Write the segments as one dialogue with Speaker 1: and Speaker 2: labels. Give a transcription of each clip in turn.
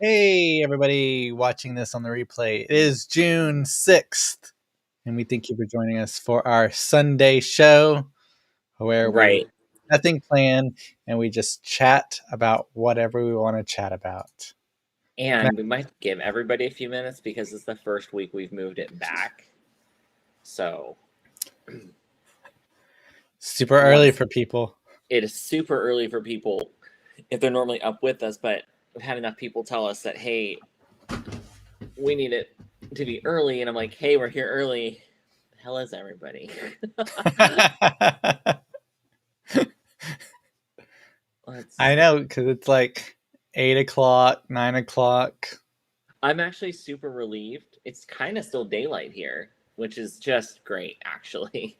Speaker 1: Hey, everybody watching this on the replay. It is June 6th, and we thank you for joining us for our Sunday show where we have nothing planned and we just chat about whatever we want to chat about.
Speaker 2: And we might give everybody a few minutes because it's the first week we've moved it back. So
Speaker 1: super early for people.
Speaker 2: It is super early for people if they're normally up with us, but we've had enough people tell us that, hey, we need it to be early. And I'm like, hey, we're here early. The hell is everybody?
Speaker 1: I know, because it's like 8 o'clock, 9 o'clock.
Speaker 2: I'm actually super relieved. It's kind of still daylight here, which is just great, actually.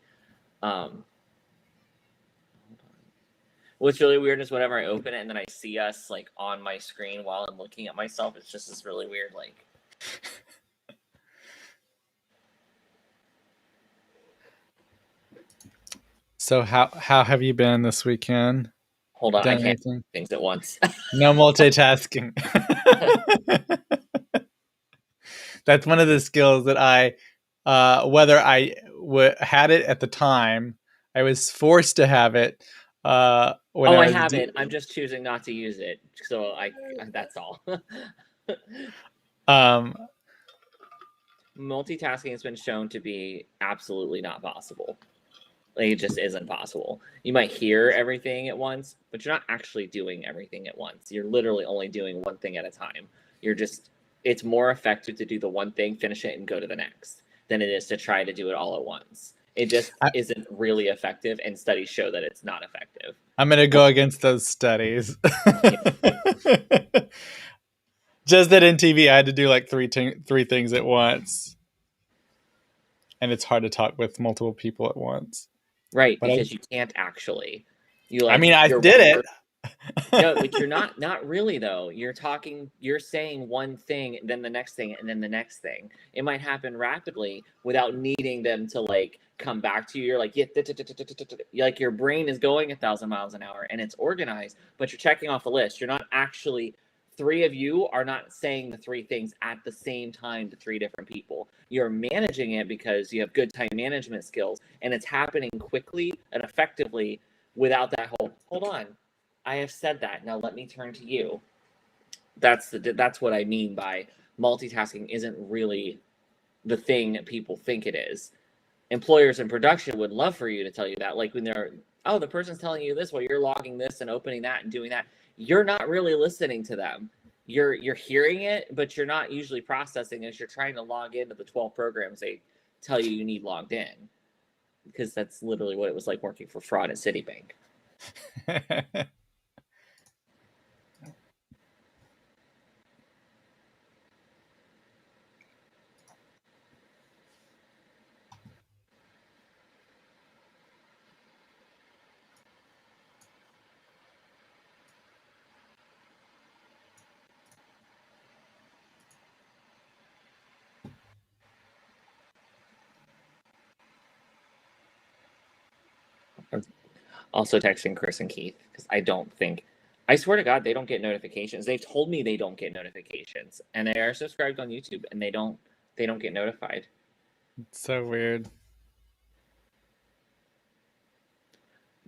Speaker 2: What's really weird is whenever I open it and then I see us like on my screen while I'm looking at myself, it's just this really weird like.
Speaker 1: So how have you been this weekend?
Speaker 2: Hold on, I can't do things at once.
Speaker 1: No multitasking. That's one of the skills that I, whether I had it at the time, I was forced to have it.
Speaker 2: I have it. I'm just choosing not to use it. So that's all. Multitasking has been shown to be absolutely not possible. Like, it just isn't possible. You might hear everything at once, but you're not actually doing everything at once. You're literally only doing one thing at a time. It's more effective to do the one thing, finish it, and go to the next than it is to try to do it all at once. It just isn't really effective, and studies show that it's not effective.
Speaker 1: I'm going to go against those studies. Just that in TV, I had to do like three things at once. And it's hard to talk with multiple people at once.
Speaker 2: Right, because you can't actually.
Speaker 1: I did it.
Speaker 2: No, but you're not really though. You're saying one thing, then the next thing, and then the next thing. It might happen rapidly without needing them to like come back to you. You're like, yeah, like your brain is going 1,000 miles an hour and it's organized, but you're checking off a list. You're not actually. Three of you are not saying the three things at the same time to three different people. You're managing it because you have good time management skills, and it's happening quickly and effectively without that whole, hold on, I have said that. Now let me turn to you. That's what I mean by multitasking isn't really the thing that people think it is. Employers in production would love for you to tell you that. Like when they're, oh, the person's telling you this while you're logging this and opening that and doing that. You're not really listening to them. You're hearing it, but you're not usually processing as you're trying to log into the 12 programs they tell you need logged in. Because that's literally what it was like working for fraud at Citibank. I'm also texting Chris and Keith because I swear to God, they don't get notifications. They've told me they don't get notifications, and they are subscribed on YouTube, and they don't get notified.
Speaker 1: It's so weird.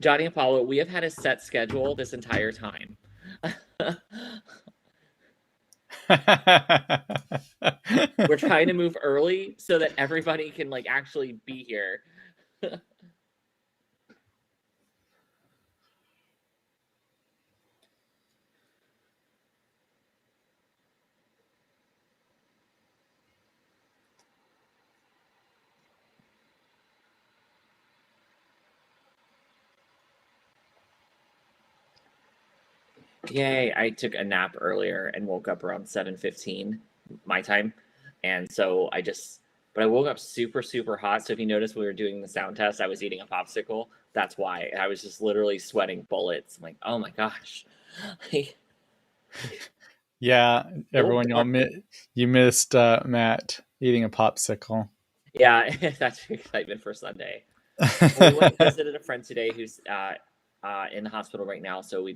Speaker 2: Johnny Apollo, we have had a set schedule this entire time. We're trying to move early so that everybody can like actually be here. Yay, I took a nap earlier and woke up around 7:15 my time. And so but I woke up super, super hot. So if you notice we were doing the sound test, I was eating a popsicle. That's why. I was just literally sweating bullets. I'm like, oh my gosh.
Speaker 1: Yeah, everyone, you missed Matt eating a popsicle.
Speaker 2: Yeah, that's excitement for Sunday. Well, we went and visited a friend today who's in the hospital right now. So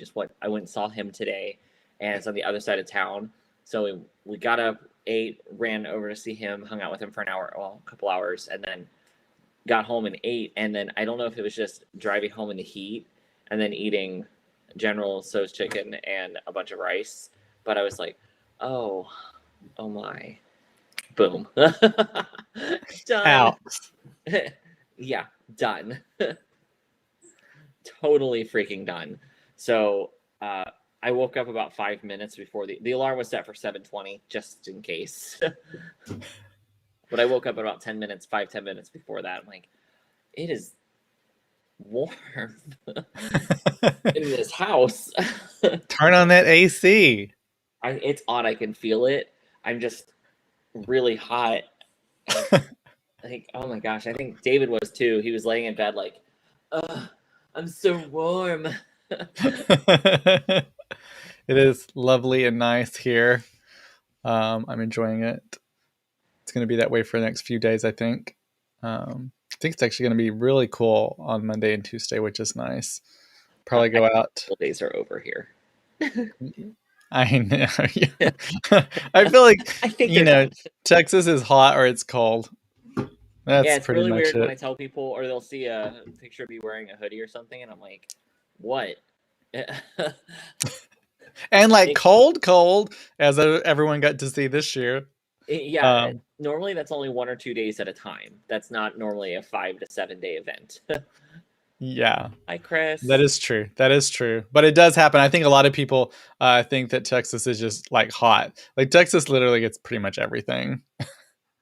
Speaker 2: I went and saw him today, and it's on the other side of town. So we got up, ate, ran over to see him, hung out with him for an hour, well, a couple hours, and then got home and ate. And then I don't know if it was just driving home in the heat and then eating General Tso's chicken and a bunch of rice. But I was like, oh my. Boom. Done.
Speaker 1: Out.
Speaker 2: Yeah, done. Totally freaking done. So I woke up about 5 minutes before the alarm was set for 7:20, just in case. But I woke up about 10 minutes, 5-10 minutes before that. I'm like, it is warm in this house.
Speaker 1: Turn on that AC.
Speaker 2: It's odd. I can feel it. I'm just really hot. I think, oh my gosh, I think David was too. He was laying in bed like, I'm so warm.
Speaker 1: It is lovely and nice here. I'm enjoying it. It's going to be that way for the next few days, I think. I think it's actually going to be really cool on Monday and Tuesday, which is nice. Probably go out.
Speaker 2: The days are over here.
Speaker 1: I know. I feel like
Speaker 2: I think
Speaker 1: Texas is hot or it's cold. That's
Speaker 2: it's
Speaker 1: pretty
Speaker 2: really
Speaker 1: much
Speaker 2: weird
Speaker 1: it.
Speaker 2: when I tell people, or they'll see a picture of me wearing a hoodie or something, and I'm like, what?
Speaker 1: And like cold, as everyone got to see this year.
Speaker 2: Yeah, normally that's only 1 or 2 days at a time. That's not normally a 5 to 7 day event.
Speaker 1: Yeah.
Speaker 2: Hi, Chris.
Speaker 1: That is true. That is true. But it does happen. I think a lot of people think that Texas is just like hot. Like Texas literally gets pretty much everything.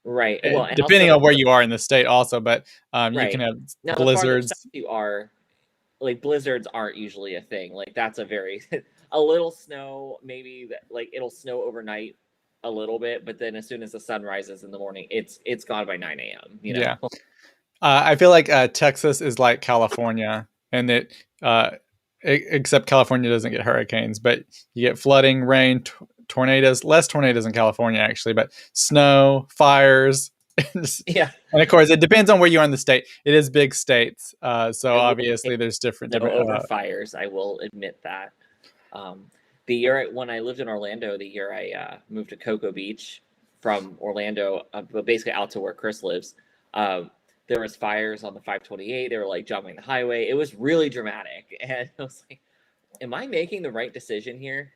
Speaker 2: Right. Well,
Speaker 1: depending on where you are in the state also, but you can have
Speaker 2: now,
Speaker 1: blizzards.
Speaker 2: The farther you are, like blizzards aren't usually a thing. Like that's a little snow, maybe like it'll snow overnight a little bit, but then as soon as the sun rises in the morning, it's gone by 9 a.m.
Speaker 1: Yeah. I feel like Texas is like California, and that except California doesn't get hurricanes, but you get flooding, rain, tornadoes. Less tornadoes in California actually, but snow, fires.
Speaker 2: Yeah.
Speaker 1: And of course, it depends on where you are in the state. It is big states, so obviously there's different.
Speaker 2: Over fires, I will admit that. The year when I lived in Orlando, the year I moved to Cocoa Beach from Orlando, but basically out to where Chris lives, there was fires on the 528. They were like jumping the highway. It was really dramatic, and I was like, "Am I making the right decision here?"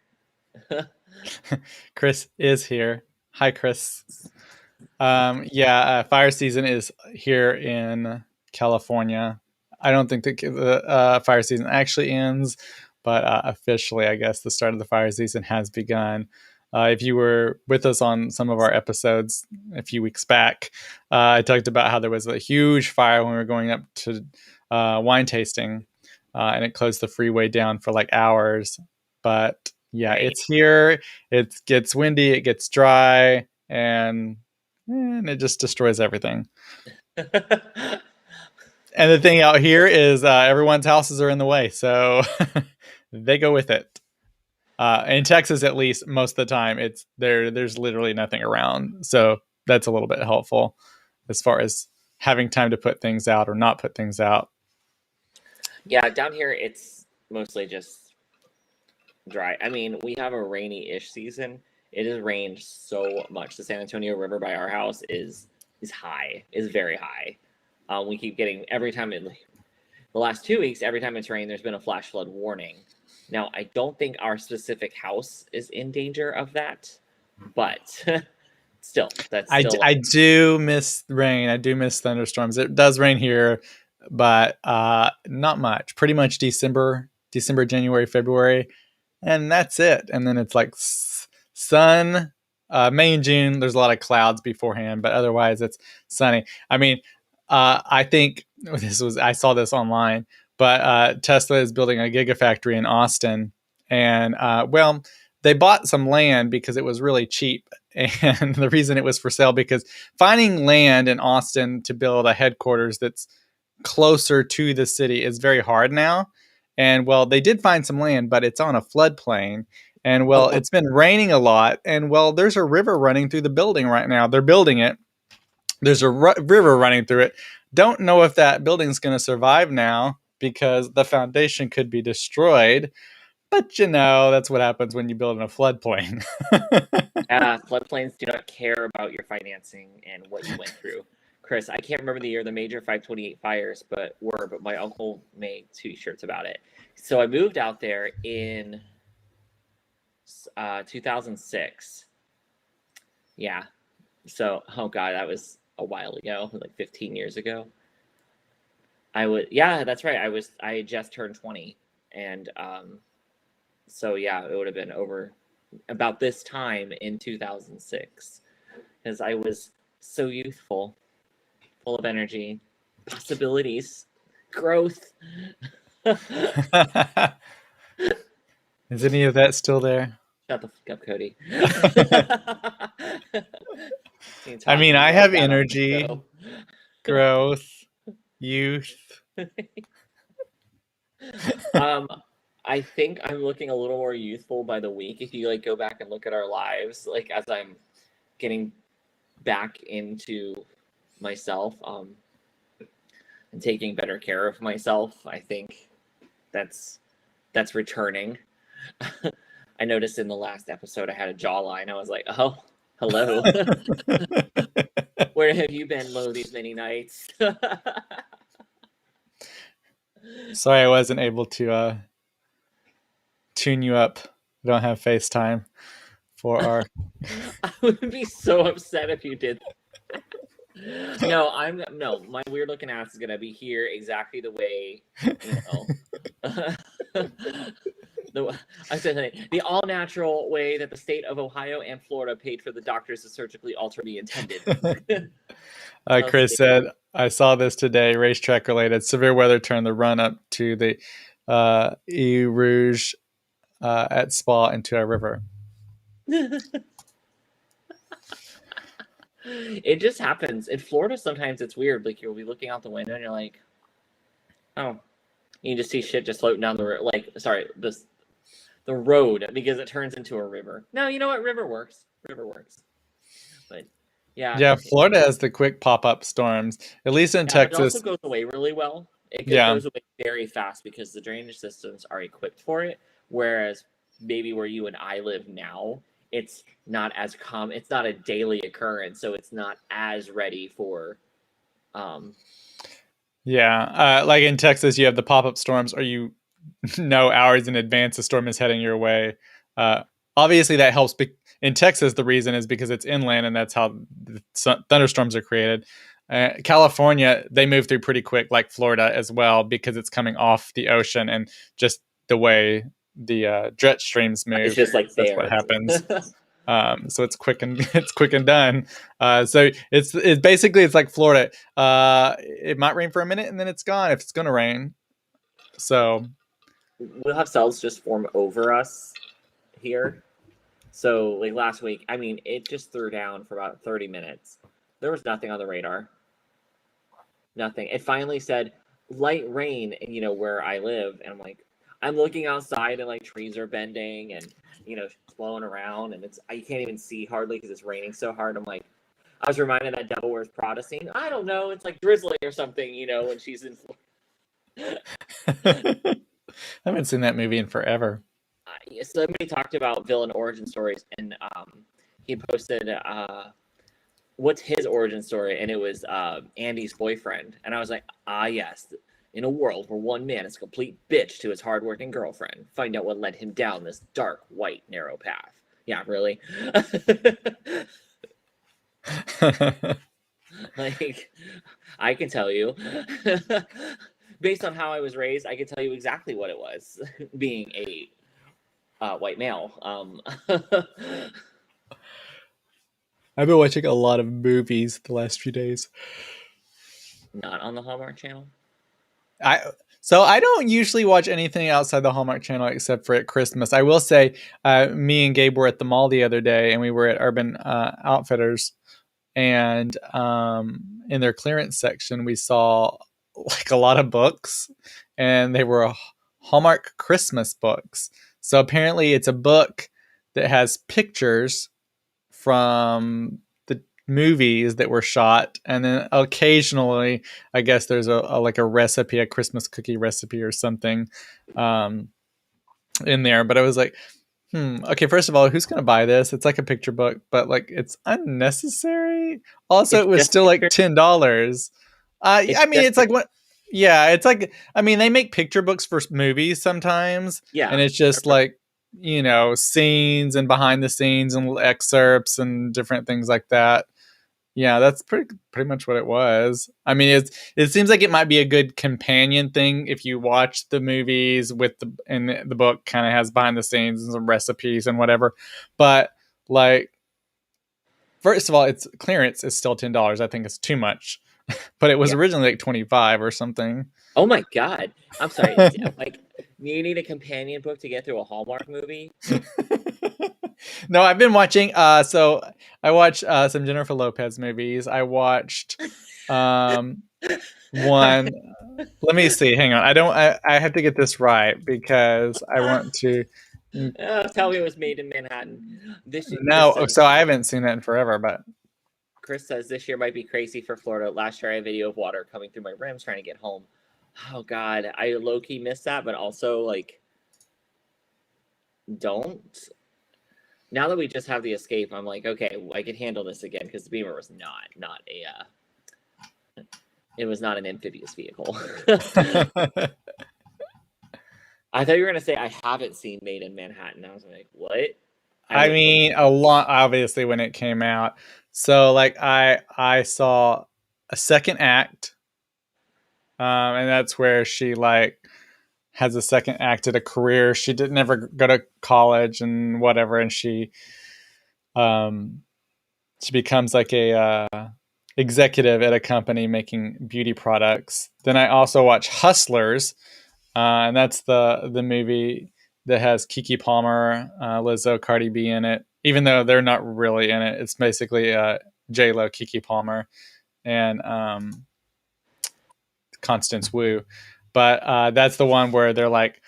Speaker 1: Chris is here. Hi, Chris. Fire season is here in California. I don't think the fire season actually ends, but officially, I guess the start of the fire season has begun. If you were with us on some of our episodes a few weeks back, I talked about how there was a huge fire when we were going up to wine tasting, and it closed the freeway down for like hours. But yeah, it's here. It gets windy, it gets dry, and it just destroys everything. And the thing out here is everyone's houses are in the way, so they go with it. In Texas, at least, most of the time, it's there. There's literally nothing around, so that's a little bit helpful as far as having time to put things out or not put things out.
Speaker 2: Yeah, down here it's mostly just dry. I mean, we have a rainy-ish season. It has rained so much. The San Antonio River by our house is high, is very high. We keep getting every time the last 2 weeks, every time it's rained, there's been a flash flood warning. Now, I don't think our specific house is in danger of that, but still, that's still.
Speaker 1: I do miss rain. I do miss thunderstorms. It does rain here, but not much. Pretty much December, January, February, and that's it. And then it's like sun. May and June, there's a lot of clouds beforehand, but otherwise it's sunny. I mean, I think I saw this online, but Tesla is building a gigafactory in Austin, and well, they bought some land because it was really cheap, and the reason it was for sale because finding land in Austin to build a headquarters that's closer to the city is very hard now. And well, they did find some land, but it's on a floodplain. And well, it's been raining a lot. And well, there's a river running through the building right now. They're building it. There's a river running through it. Don't know if that building's going to survive now because the foundation could be destroyed. But that's what happens when you build in a floodplain.
Speaker 2: Floodplains do not care about your financing and what you went through. Chris, I can't remember the year the major 528 fires, but my uncle made T-shirts about it. So I moved out there in 2006. Yeah. So, oh god, that was a while ago, like 15 years ago. Yeah, that's right. I had just turned 20, and so yeah, it would have been over about this time in 2006, because I was so youthful, full of energy, possibilities, growth.
Speaker 1: Is any of that still there?
Speaker 2: Shut the fuck up, Cody.
Speaker 1: I mean, I have energy, growth, youth.
Speaker 2: I think I'm looking a little more youthful by the week. If you like go back and look at our lives, like as I'm getting back into myself, and taking better care of myself, I think that's returning. I noticed in the last episode I had a jawline. I was like, oh, hello. Where have you been, Lo, these many nights?
Speaker 1: Sorry, I wasn't able to tune you up. We don't have FaceTime for our.
Speaker 2: I would be so upset if you did. No, my weird looking ass is gonna be here exactly the way, I said the all natural way that the state of Ohio and Florida paid for the doctors to surgically alter me intended.
Speaker 1: Chris said, I saw this today, racetrack related. Severe weather turned the run up to the Eau Rouge at Spa into a river.
Speaker 2: It just happens. In Florida, sometimes it's weird. Like, you'll be looking out the window and you're like, oh. You just see shit just floating down the road. Like, sorry, the road, because it turns into a river. No, you know what? River works. But yeah.
Speaker 1: Yeah, Florida has the quick pop-up storms. At least in Texas.
Speaker 2: It also goes away really well. It goes away very fast because the drainage systems are equipped for it. Whereas maybe where you and I live now, it's not as common. It's not a daily occurrence, so it's not as ready for.
Speaker 1: Yeah, like in Texas, you have the pop-up storms, or you know hours in advance a storm is heading your way. Obviously, that helps. In Texas, the reason is because it's inland, and that's how thunderstorms are created. California, they move through pretty quick, like Florida as well, because it's coming off the ocean and just the way the jet streams move.
Speaker 2: It's just like
Speaker 1: that's what happens. So it's quick and done. So it's basically it's like Florida. It might rain for a minute and then it's gone if it's going to rain. So
Speaker 2: we'll have cells just form over us here. So like last week, I mean, it just threw down for about 30 minutes. There was nothing on the radar. Nothing. It finally said light rain, and where I live, and I'm looking outside and like trees are bending and it's blowing around and I can't even see hardly because it's raining so hard. I was reminded that Devil Wears Prada scene. I don't know, it's like drizzly or something, when she's in.
Speaker 1: I haven't seen that movie in forever.
Speaker 2: Somebody talked about villain origin stories, and he posted what's his origin story, and it was Andy's boyfriend, and I was like, ah, yes. In a world where one man is a complete bitch to his hardworking girlfriend, find out what led him down this dark, white, narrow path. Yeah, really? Like, I can tell you. Based on how I was raised, I can tell you exactly what it was being a white male.
Speaker 1: I've been watching a lot of movies the last few days.
Speaker 2: Not on the Hallmark Channel.
Speaker 1: So I don't usually watch anything outside the Hallmark Channel except for at Christmas. I will say, me and Gabe were at the mall the other day, and we were at Urban Outfitters, and in their clearance section, we saw like a lot of books, and they were Hallmark Christmas books. So apparently, it's a book that has pictures from the movies that were shot, and then occasionally I guess there's a like a recipe, a Christmas cookie recipe or something um in there. But I was like, okay, first of all, who's gonna buy this? It's like a picture book, but like it's unnecessary. Also,
Speaker 2: It's
Speaker 1: it was
Speaker 2: just
Speaker 1: still like
Speaker 2: pictures.
Speaker 1: $10.
Speaker 2: It's
Speaker 1: I mean,
Speaker 2: just
Speaker 1: it's like what, yeah, it's like, I mean, they make picture books for movies sometimes, and
Speaker 2: yeah.
Speaker 1: it's just like, scenes and behind the scenes and excerpts and different things like that. Yeah, that's pretty much what it was. I mean, it seems like it might be a good companion thing if you watch the movies with the book kind of has behind the scenes and some recipes and whatever. But like, first of all, it's clearance is still $10. I think it's too much, but it was
Speaker 2: Yeah.
Speaker 1: originally like 25 or something.
Speaker 2: Oh my god. I'm sorry. Like, you need a companion book to get through a Hallmark movie?
Speaker 1: No, I've been watching. So I watched some Jennifer Lopez movies. I watched um one. Let me see. Hang on. I have to get this right because I want to.
Speaker 2: Tell me it was made in Manhattan. This Chris
Speaker 1: No,
Speaker 2: says
Speaker 1: so I haven't seen that in forever. But
Speaker 2: Chris says this year might be crazy for Florida. Last year I had a video of water coming through my rims trying to get home. Oh god, I low key missed that, but also like don't. Now that we just have the escape, I'm like, okay, I can handle this again because the Beamer was not a it was not an amphibious vehicle. I thought you were gonna say I haven't seen Made in Manhattan. I was like, what?
Speaker 1: I mean, a lot obviously when it came out. So like I saw a second act, and that's where she like has a second act at a career. She did never go to college and whatever, and um she becomes like a executive at a company making beauty products. Then I also watch Hustlers, and that's the movie that has Kiki Palmer, Lizzo, Cardi B in it. Even though they're not really in it, it's basically J Lo, Kiki Palmer, and Constance Wu. But that's the one where they're like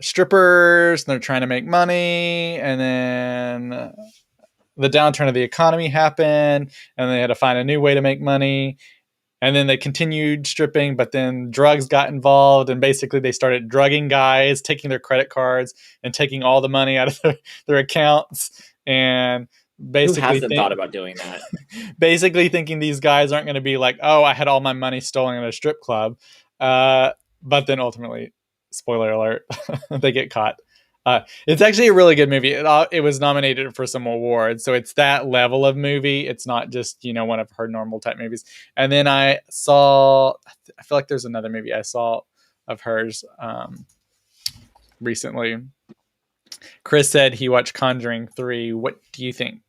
Speaker 1: strippers and they're trying to make money, and then the downturn of the economy happened, and they had to find a new way to make money. And then they continued stripping, but then drugs got involved, and basically they started drugging guys, taking their credit cards, and taking all the money out of their accounts, and
Speaker 2: Who
Speaker 1: basically
Speaker 2: hasn't thought about doing that?
Speaker 1: basically thinking these guys aren't going to be like, oh, I had all my money stolen at a strip club. But then ultimately, spoiler alert, they get caught. It's actually a really good movie. It was nominated for some awards, so it's that level of movie. It's not just one of her normal type movies. And then I saw, I feel like there's another movie I saw of hers recently. Chris said he watched Conjuring 3. What do you think?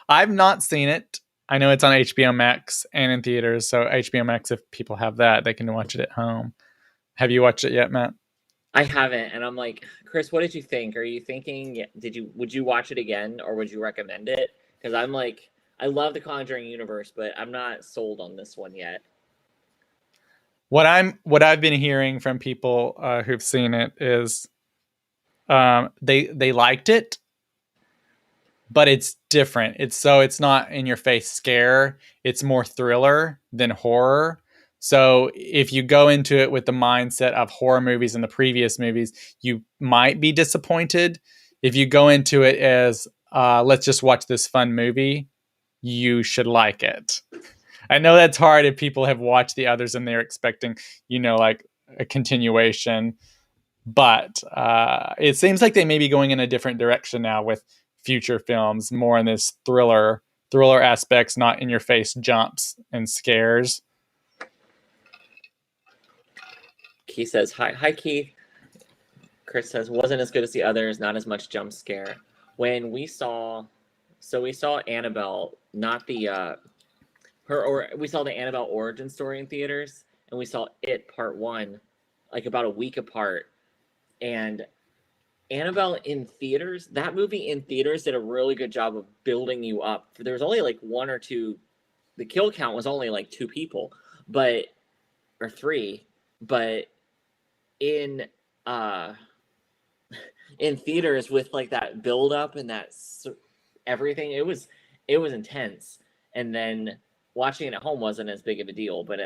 Speaker 1: I've not seen it. I know it's on HBO Max and in theaters. So HBO Max, if people have that, they can watch it at home. Have you watched it yet, Matt?
Speaker 2: I haven't, and I'm like, Chris, what did you think? Are you thinking? Would you watch it again, or would you recommend it? Because I'm like, I love the Conjuring universe, but I'm not sold on this one yet.
Speaker 1: What I've been hearing from people who've seen it is they liked it, but it's different. It's not in your face scare. It's more thriller than horror. So if you go into it with the mindset of horror movies and the previous movies, you might be disappointed. If you go into it as let's just watch this fun movie, you should like it. I know that's hard if people have watched the others and they're expecting, like a continuation. But it seems like they may be going in a different direction now with future films, more in this thriller aspects, not in your face jumps and scares.
Speaker 2: Keith says, hi, Keith. Chris says, wasn't as good as the others, not as much jump scare. When we saw Annabelle, not the we saw the Annabelle origin story in theaters, and we saw It Part 1 like about a week apart. And Annabelle in theaters, that movie in theaters did a really good job of building you up. There was only like one or two, the kill count was only like 2 people, or 3, but in in theaters with like that build up and that everything, it was intense. And then watching it at home wasn't as big of a deal, but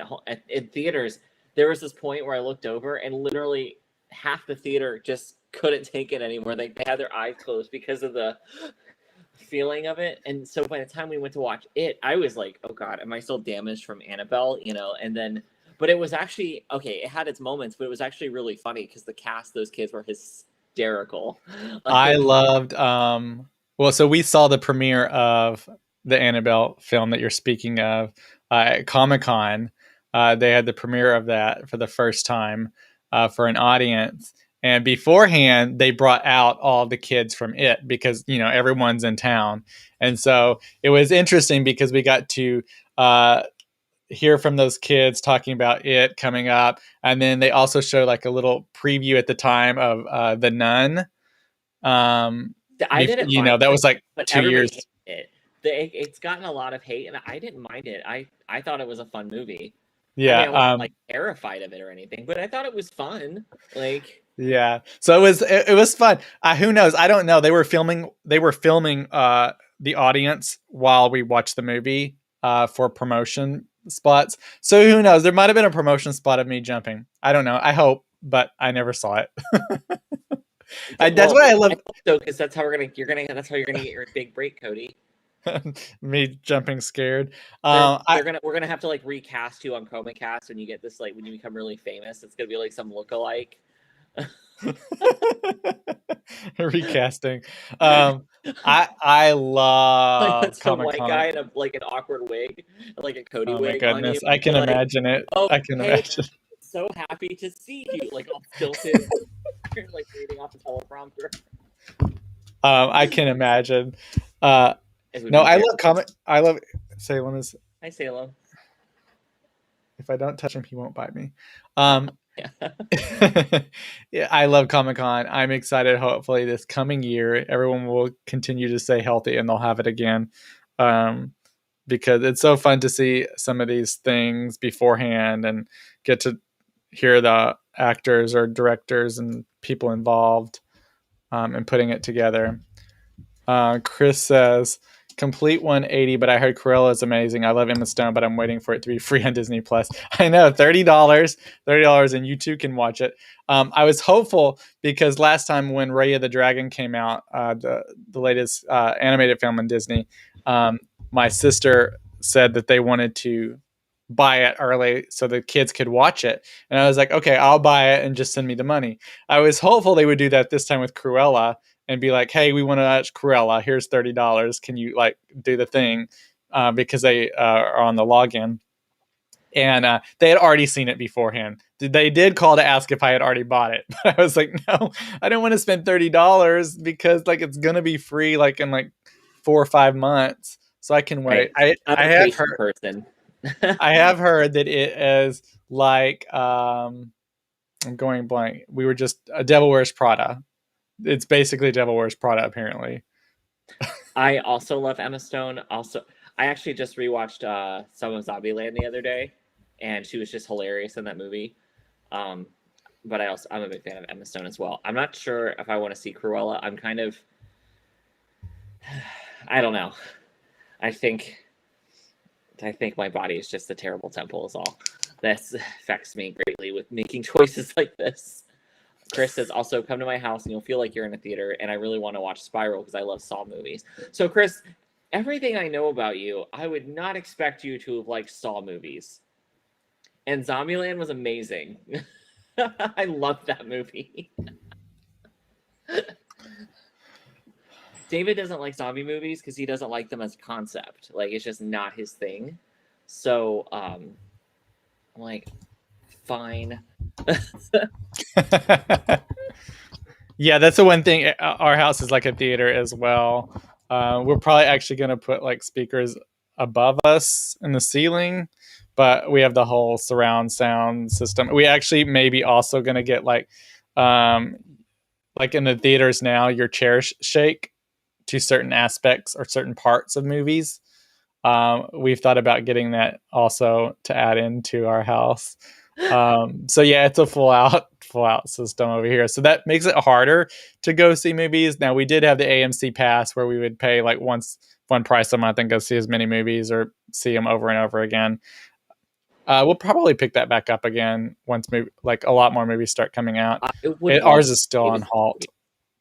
Speaker 2: in theaters there was this point where I looked over and literally half the theater just couldn't take it anymore. They had their eyes closed because of the feeling of it. And so by the time we went to watch it, I was like, oh god, am I still damaged from Annabelle, and then but it was actually okay, it had its moments, but it was actually really funny because the cast, those kids were hysterical.
Speaker 1: I loved so we saw the premiere of the Annabelle film that you're speaking of at Comic-Con. They had the premiere of that for the first time for an audience. And beforehand, they brought out all the kids from It because, everyone's in town. And so it was interesting because we got to hear from those kids talking about It coming up. And then they also showed like a little preview at the time of The Nun.
Speaker 2: I didn't mind
Speaker 1: that was like
Speaker 2: but
Speaker 1: 2 years.
Speaker 2: everybody hated it. It's gotten a lot of hate, and I didn't mind it. I thought it was a fun movie. I mean, I wasn't like terrified of it or anything, but I thought it was fun. Like,
Speaker 1: yeah, so it was fun. Who knows? I don't know. They were filming the audience while we watched the movie for promotion spots. So who knows? There might have been a promotion spot of me jumping. I don't know. I hope, but I never saw it. That's what I love.
Speaker 2: So, because that's how you're gonna get your big break, Cody.
Speaker 1: Me jumping scared.
Speaker 2: We're gonna have to like recast you on Chromacast when you get this, like when you become really famous. It's gonna be like some lookalike.
Speaker 1: Recasting. I love
Speaker 2: like some
Speaker 1: Comic-Con.
Speaker 2: white guy in like an awkward wig, like a Cody wig on you.
Speaker 1: I can imagine it.
Speaker 2: Oh,
Speaker 1: I can imagine.
Speaker 2: So happy to see you, like all stilted, like reading off the teleprompter.
Speaker 1: I can imagine. No, I love comic. I love Salem.
Speaker 2: Hi, Salem.
Speaker 1: If I don't touch him, he won't bite me. Yeah, I love Comic-Con. I'm excited. Hopefully, this coming year, everyone will continue to stay healthy and they'll have it again. Because it's so fun to see some of these things beforehand and get to hear the actors or directors and people involved and putting it together. Chris says, complete 180, but I heard Cruella is amazing. I love Emma Stone, but I'm waiting for it to be free on Disney Plus. I know, $30, and you too can watch it. I was hopeful because last time when Raya the Dragon came out, the latest animated film on Disney, my sister said that they wanted to buy it early so the kids could watch it. And I was like, okay, I'll buy it and just send me the money. I was hopeful they would do that this time with Cruella and be like, hey, we want to watch Cruella. Here's $30. Can you like do the thing? Because they are on the login. And they had already seen it beforehand. They did call to ask if I had already bought it. But I was like, no, I don't want to spend $30 because like it's going to be free like in like 4 or 5 months. So I can wait.
Speaker 2: Right. I'm a patient person.
Speaker 1: I have heard that it is like I'm going blank. We were just a Devil Wears Prada. It's basically Devil Wears Prada, apparently.
Speaker 2: I also love Emma Stone. Also, I actually just rewatched some of Zombieland the other day, and she was just hilarious in that movie. But I'm a big fan of Emma Stone as well. I'm not sure if I want to see Cruella. I'm kind of, I don't know. I think my body is just a terrible temple is all. that affects me greatly with making choices like this. Chris says, also come to my house and you'll feel like you're in a theater, and I really want to watch Spiral because I love Saw movies. So, Chris, everything I know about you, I would not expect you to have liked Saw movies. And Zombieland was amazing. I love that movie. David doesn't like zombie movies because he doesn't like them as a concept. Like, it's just not his thing. So, I'm like, fine.
Speaker 1: Yeah, that's the one thing. Our house is like a theater as well. We're probably actually going to put like speakers above us in the ceiling, but we have the whole surround sound system. We actually maybe also going to get like in the theaters now, your chairs shake to certain aspects or certain parts of movies. We've thought about getting that also to add into our house. So yeah, it's a full out system over here. So that makes it harder to go see movies. Now we did have the AMC pass where we would pay like one price a month and go see as many movies or see them over and over again. We'll probably pick that back up again once like a lot more movies start coming out. Ours is still on halt.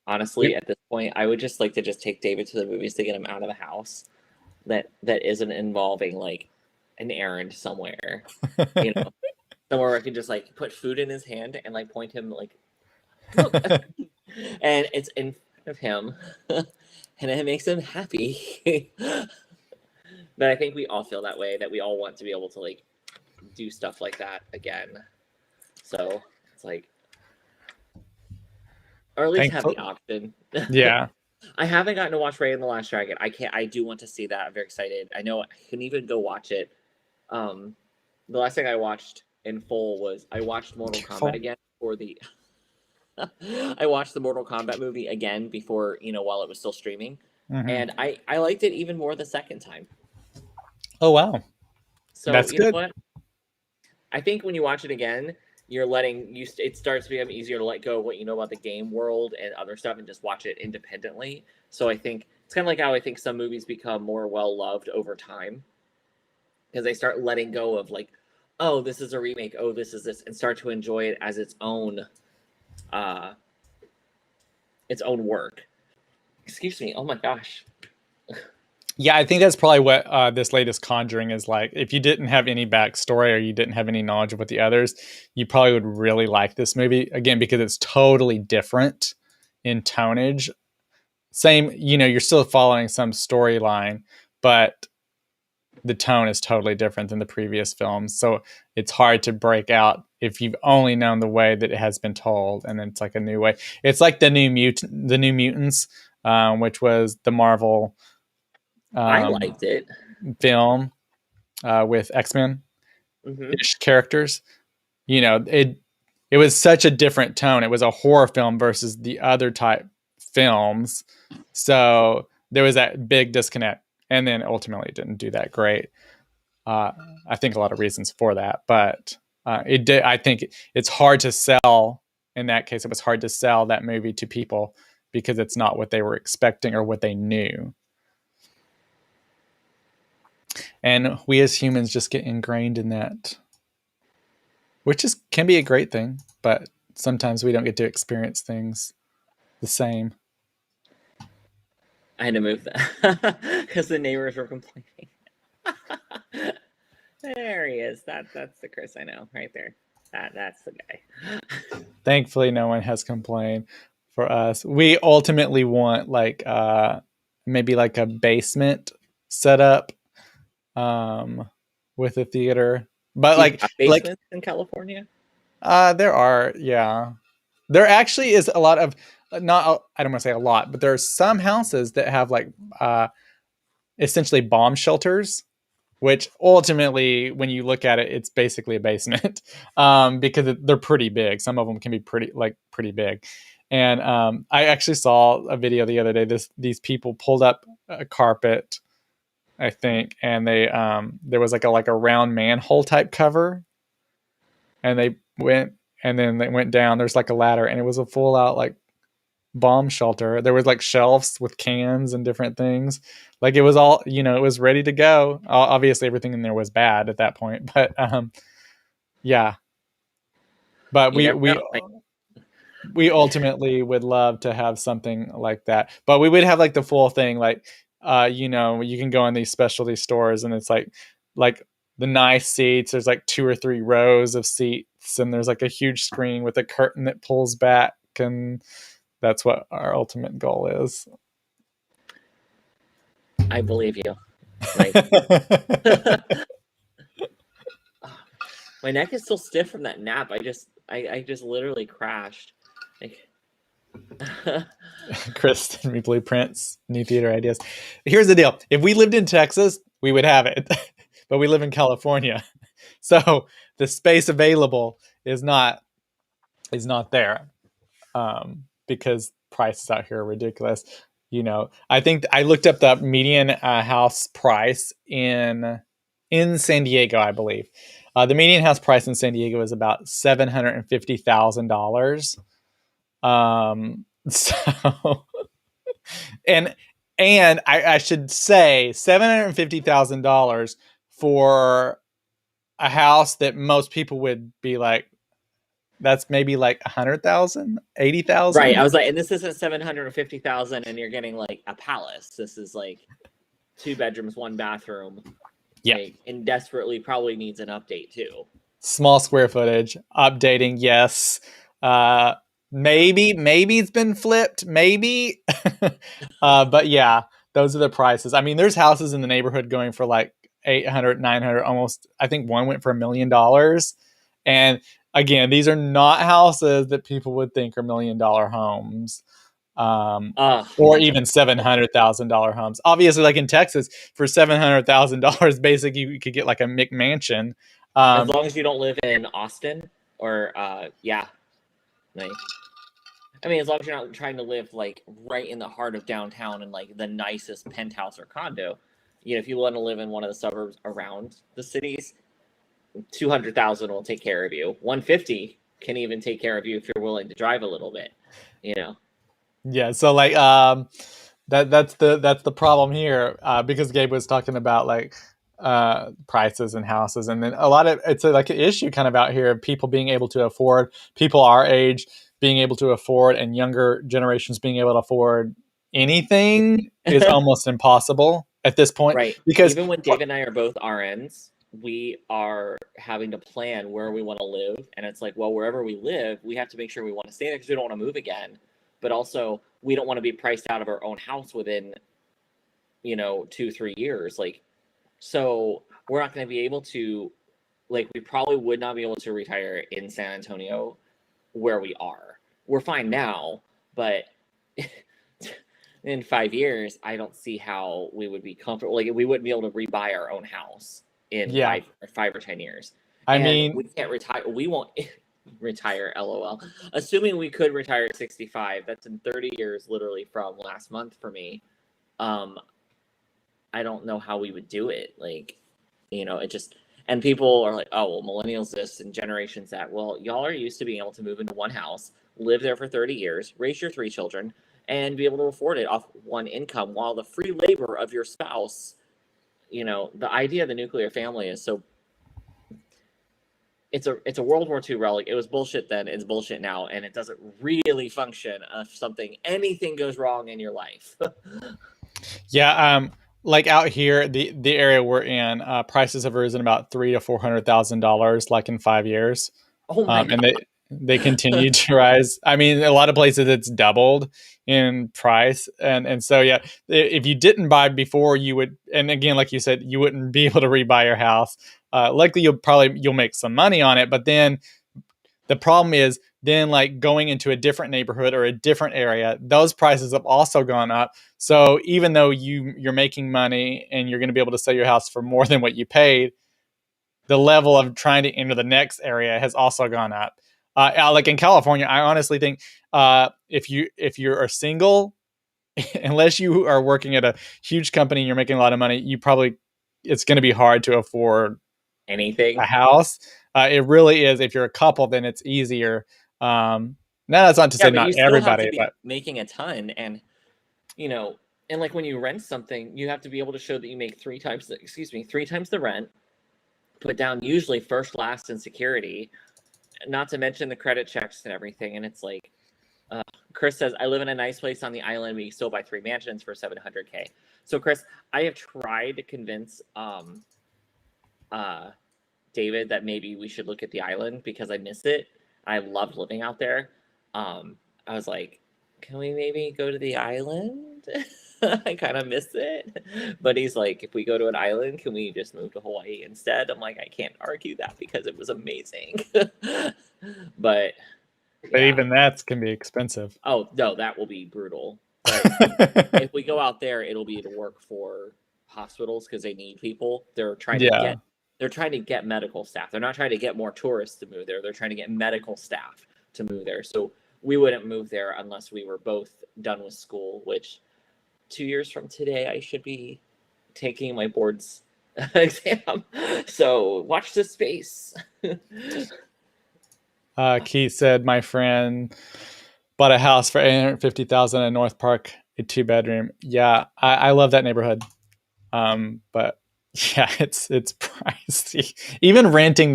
Speaker 2: Honestly, at this point, I would just like to just take David to the movies to get him out of the house. That isn't involving like an errand somewhere, you know, somewhere where I can just like put food in his hand and like point him like, look, and it's in front of him, and it makes him happy. But I think we all feel that way. That we all want to be able to like do stuff like that again. So it's like, or at least have the option.
Speaker 1: Yeah.
Speaker 2: I haven't gotten to watch Raya and the Last Dragon. I do want to see that. I'm very excited. I know I can even go watch it. The last thing I watched in full was I watched Mortal Kombat again for the I watched the Mortal Kombat movie again before, while it was still streaming. Mm-hmm. And I liked it even more the second time.
Speaker 1: Oh wow.
Speaker 2: So that's good. Know what? I think when you watch it again, it starts to become easier to let go of what you know about the game world and other stuff and just watch it independently. So I think it's kind of like how I think some movies become more well-loved over time because they start letting go of like, oh, this is a remake, oh, this is this, and start to enjoy it as its own work. Excuse me. Oh my gosh.
Speaker 1: Yeah, I think that's probably what this latest Conjuring is like. If you didn't have any backstory or you didn't have any knowledge of what the others, you probably would really like this movie again because it's totally different in tonnage. Same, you're still following some storyline, but the tone is totally different than the previous films. So it's hard to break out if you've only known the way that it has been told, and then it's like a new way. It's like the New Mutants, which was the Marvel.
Speaker 2: I liked it.
Speaker 1: Film with X-Men characters. It was such a different tone. It was a horror film versus the other type films. So there was that big disconnect. And then ultimately it didn't do that great. I think a lot of reasons for that. But it did. I think it's hard to sell. In that case, it was hard to sell that movie to people because it's not what they were expecting or what they knew. And we as humans just get ingrained in that, which can be a great thing, but sometimes we don't get to experience things the same.
Speaker 2: I had to move that because the neighbors were complaining. There he is. That's the Chris I know right there. That's the guy.
Speaker 1: Thankfully, no one has complained for us. We ultimately want like maybe like a basement setup with a theater, but like
Speaker 2: basements in California.
Speaker 1: There are, yeah. There actually is a lot of I don't want to say a lot, but there are some houses that have like essentially bomb shelters, which ultimately, when you look at it, it's basically a basement because they're pretty big. Some of them can be pretty big. And I actually saw a video the other day. These people pulled up a carpet, I think, and they there was like a round manhole type cover, and they went down. There's like a ladder, and it was a full out like bomb shelter. There was like shelves with cans and different things. Like it was all, it was ready to go. Obviously everything in there was bad at that point, but Yeah. But
Speaker 2: You never know.
Speaker 1: we ultimately would love to have something like that. But we would have like the full thing, like you know, you can go in these specialty stores and it's like the nice seats. There's like 2 or 3 rows of seats, and there's like a huge screen with a curtain that pulls back, and that's what our ultimate goal is.
Speaker 2: I believe you. Like, my neck is still stiff from that nap. I just literally crashed. Like,
Speaker 1: Kristen, me blueprints, new theater ideas. Here's the deal: if we lived in Texas, we would have it, but we live in California, so the space available is not there, because prices out here are ridiculous. You know, I think I looked up the median house price in San Diego, I believe. The median house price in San Diego is about $750,000. So and I should say $750,000 for a house that most people would be like, that's maybe like 100,000,
Speaker 2: right.
Speaker 1: 80,000.
Speaker 2: I was like, and this isn't 750,000, and you're getting like a palace. This is like 2 bedrooms, 1 bathroom.
Speaker 1: Yeah.
Speaker 2: Like, and desperately probably needs an update too.
Speaker 1: Small square footage, updating, yes. Maybe it's been flipped, maybe. But yeah, those are the prices. I mean, there's houses in the neighborhood going for like 800, 900, almost. I think one went for $1 million. And again, these are not houses that people would think are $1 million homes. Or even $700,000 homes. Obviously, like in Texas, for $700,000, basically you could get like a McMansion.
Speaker 2: As long as you don't live in Austin or yeah, like, I mean, as long as you're not trying to live like right in the heart of downtown and like the nicest penthouse or condo, you know, if you want to live in one of the suburbs around the cities, 200,000 will take care of you. 150 can even take care of you if you're willing to drive a little bit. You know.
Speaker 1: Yeah, so like that's the problem here, because Gabe was talking about like prices and houses, and then a lot of it's like an issue kind of out here of people being able to afford, people our age being able to afford, and younger generations being able to afford anything is almost impossible at this point,
Speaker 2: Right.
Speaker 1: because
Speaker 2: Even when Dave and I are both RNs, we are having to plan where we want to live. And it's like, well, wherever we live, we have to make sure we want to stay there because we don't want to move again. But also, we don't want to be priced out of our own house within, 2-3 years. Like, so we're not going to be able to, like, we probably would not be able to retire in San Antonio where we are. We're fine now, but in 5 years, I don't see how we would be comfortable. Like, we wouldn't be able to rebuy our own house in
Speaker 1: yeah,
Speaker 2: 5 or 10 years.
Speaker 1: I
Speaker 2: And
Speaker 1: mean,
Speaker 2: we can't retire. We won't retire, LOL. Assuming we could retire at 65, that's in 30 years, literally from last month for me. I don't know how we would do it. Like, it just, and people are like, oh, well, millennials this and generations that. Well, y'all are used to being able to move into one house, live there for 30 years, raise your 3 children, and be able to afford it off one income while the free labor of your spouse, the idea of the nuclear family is so, it's a World War II relic. It was bullshit then, it's bullshit now, and it doesn't really function if anything goes wrong in your life.
Speaker 1: yeah, like out here, the area we're in, prices have risen about $300,000 to $400,000, like in 5 years.
Speaker 2: Oh my
Speaker 1: And
Speaker 2: god.
Speaker 1: they continue to rise. I mean, a lot of places it's doubled in price, and so yeah, if you didn't buy before, you would, and again, like you said, you wouldn't be able to rebuy your house. Likely, you'll make some money on it, but then the problem is then like going into a different neighborhood or a different area, those prices have also gone up. So even though you're making money and you're going to be able to sell your house for more than what you paid, the level of trying to enter the next area has also gone up. Like in California, I honestly think if you're single, unless you are working at a huge company and you're making a lot of money, it's going to be hard to afford
Speaker 2: Anything.
Speaker 1: a house. It really is. If you're a couple, then it's easier. Now that's not to
Speaker 2: Yeah,
Speaker 1: say
Speaker 2: but
Speaker 1: not
Speaker 2: you still have to
Speaker 1: everybody,
Speaker 2: be
Speaker 1: but
Speaker 2: making a ton, and you know, like when you rent something, you have to be able to show that you make 3 times the rent, put down usually first, last, and security, not to mention the credit checks and everything. And it's like, Chris says, I live in a nice place on the island. We still buy 3 mansions for $700K. So, Chris, I have tried to convince David that maybe we should look at the island because I miss it. I loved living out there. I was like, can we maybe go to the island? I kind of miss it. But he's like, if we go to an island, can we just move to Hawaii instead? I'm like, I can't argue that because it was amazing. But
Speaker 1: But
Speaker 2: yeah.
Speaker 1: even that can be expensive.
Speaker 2: Oh, no, that will be brutal. But if we go out there, it'll be to work for hospitals because they need people. They're trying to get medical staff. They're not trying to get more tourists to move there. They're trying to get medical staff to move there. So we wouldn't move there unless we were both done with school, which 2 years from today, I should be taking my board's exam. So watch this space.
Speaker 1: Keith said, my friend bought a house for $850,000 in North Park, a 2-bedroom. Yeah, I love that neighborhood. But yeah, it's pricey. Even renting,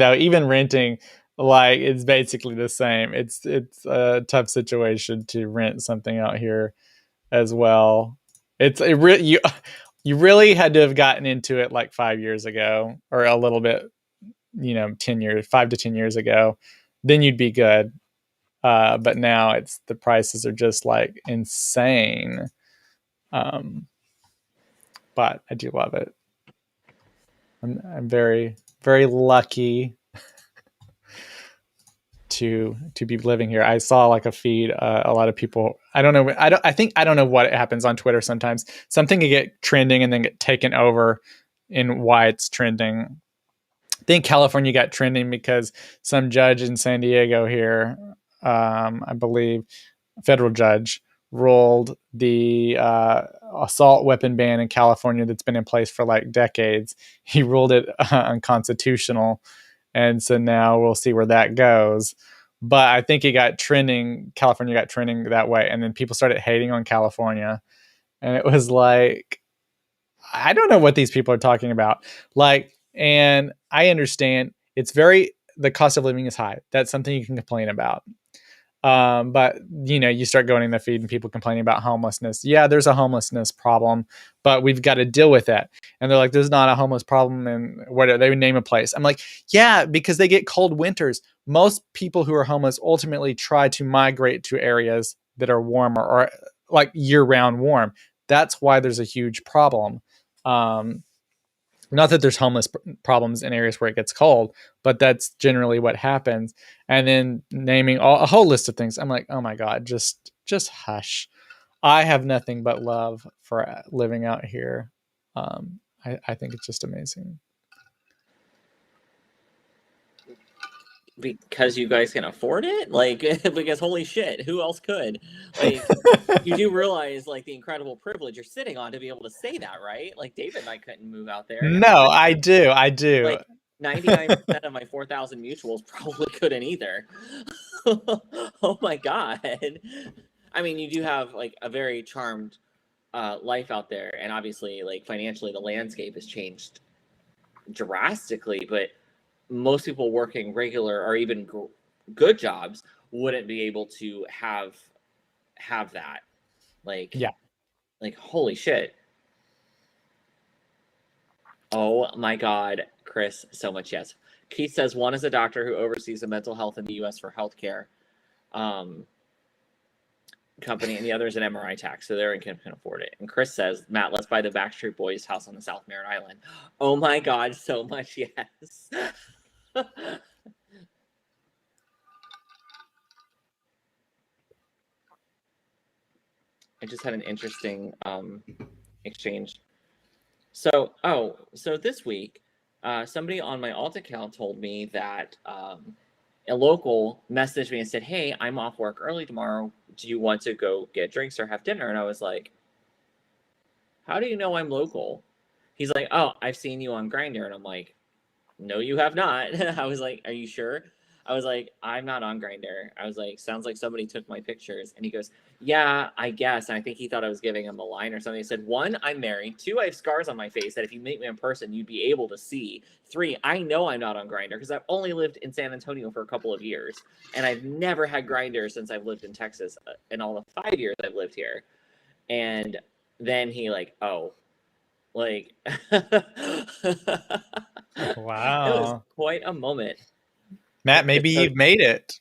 Speaker 1: like, it's basically the same. It's a tough situation to rent something out here as well. You really had to have gotten into it like 5 years ago, or a little bit, 10 years, 5 to 10 years ago, then you'd be good. But now the prices are just like insane. But I do love it. I'm very, very lucky to be living here. I saw like a feed, a lot of people. I don't know. I don't know what happens on Twitter sometimes. Something can get trending and then get taken over in why it's trending. I think California got trending because some judge in San Diego here, I believe, federal judge, ruled the assault weapon ban in California that's been in place for like decades. He ruled it unconstitutional. And so now we'll see where that goes. But I think it got trending. California got trending that way. And then people started hating on California. And it was like, I don't know what these people are talking about. Like, and I understand the cost of living is high. That's something you can complain about. But you start going in the feed and people complaining about homelessness. Yeah, there's a homelessness problem, but we've got to deal with that. And they're like, there's not a homeless problem. And whatever, they would name a place. I'm like, yeah, because they get cold winters. Most people who are homeless ultimately try to migrate to areas that are warmer or like year round warm. That's why there's a huge problem. Not that there's homeless problems in areas where it gets cold, but that's generally what happens. And then naming a whole list of things. I'm like, oh my God, just hush. I have nothing but love for living out here. I think it's just amazing.
Speaker 2: Because you guys can afford it? Like, because holy shit, who else could? Like, you do realize, like, the incredible privilege you're sitting on to be able to say that, right? Like, David and I couldn't move out there.
Speaker 1: No, I do.
Speaker 2: Like, 99% of my 4,000 mutuals probably couldn't either. Oh my God. I mean, you do have, like, a very charmed life out there. And obviously, like, financially, the landscape has changed drastically, but most people working regular or even good jobs wouldn't be able to have that. Like,
Speaker 1: yeah.
Speaker 2: Like, holy shit. Oh my God, Chris, so much yes. Keith says one is a doctor who oversees the mental health in the U.S. for healthcare company, and the other is an MRI tax, so their income can afford it. And Chris says, Matt, let's buy the Backstreet Boys house on the South Merritt Island. Oh my God, so much yes. I just had an interesting exchange. So this week, somebody on my alt account told me that a local messaged me and said, hey, I'm off work early tomorrow. Do you want to go get drinks or have dinner? And I was like, how do you know I'm local? He's like, oh, I've seen you on Grindr. And I'm like, no, you have not. I was like, are you sure? I was like, I'm not on Grindr. I was like, sounds like somebody took my pictures. And he goes, yeah, I guess. And I think he thought I was giving him a line or something. He said, 1, I'm married. 2, I have scars on my face that if you meet me in person, you'd be able to see. 3, I know I'm not on Grindr because I've only lived in San Antonio for a couple of years. And I've never had Grindr since I've lived in Texas in all the 5 years I've lived here. And then he like, oh, like, it was
Speaker 1: Wow.
Speaker 2: quite a moment.
Speaker 1: Matt, maybe you've made it.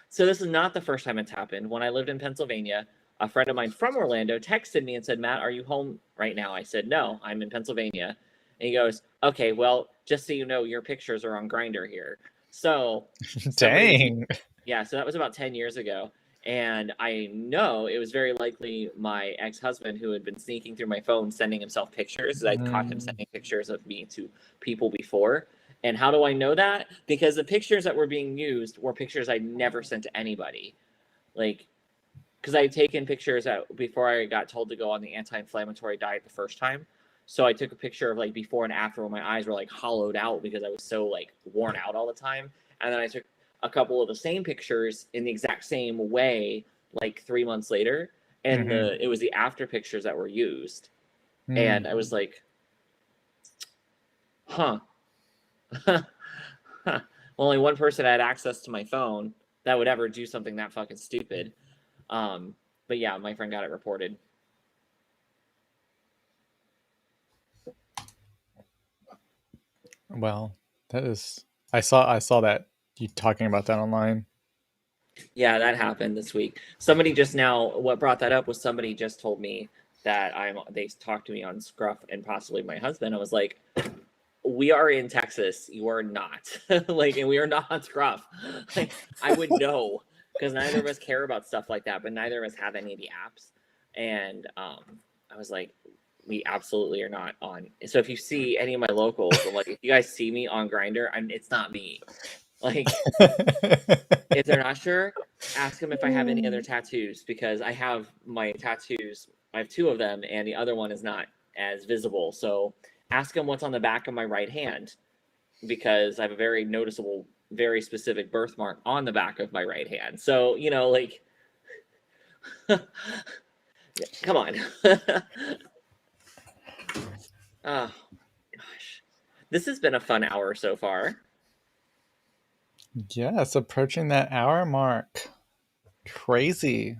Speaker 2: So this is not the first time it's happened. When I lived in Pennsylvania, a friend of mine from Orlando texted me and said, Matt, are you home right now? I said, no, I'm in Pennsylvania. And he goes, okay, well, just so you know, your pictures are on Grindr here. So
Speaker 1: Dang.
Speaker 2: Yeah, so that was about 10 years ago. And I know it was very likely my ex-husband who had been sneaking through my phone, sending himself pictures. I caught him sending pictures of me to people before. And how do I know that? Because the pictures that were being used were pictures I'd never sent to anybody. Like, because I had taken pictures before I got told to go on the anti-inflammatory diet the first time. So I took a picture of like before and after when my eyes were like hollowed out because I was so like worn out all the time. And then I took a couple of the same pictures in the exact same way like 3 months later. And it was the after pictures that were used. And I was like, huh. Well, only one person had access to my phone that would ever do something that fucking stupid. But yeah, my friend got it reported.
Speaker 1: Well, that is. I saw that you talking about that online.
Speaker 2: Yeah, that happened this week. Somebody just now. What brought that up was somebody just told me that they talked to me on Scruff and possibly my husband. I was like, we are in Texas. You are not. Like, and we are not on Scruff. Like, I would know because neither of us care about stuff like that, but neither of us have any of the apps. And I was like, we absolutely are not on. So if you see any of my locals, like if you guys see me on Grindr, it's not me. Like, if they're not sure, ask them if I have any other tattoos because I have my tattoos. I have 2 of them, and the other one is not as visible. So ask them what's on the back of my right hand because I have a very noticeable, very specific birthmark on the back of my right hand. So, you know, like, come on. Oh, gosh. This has been a fun hour so far.
Speaker 1: Yeah, it's approaching that hour mark. Crazy.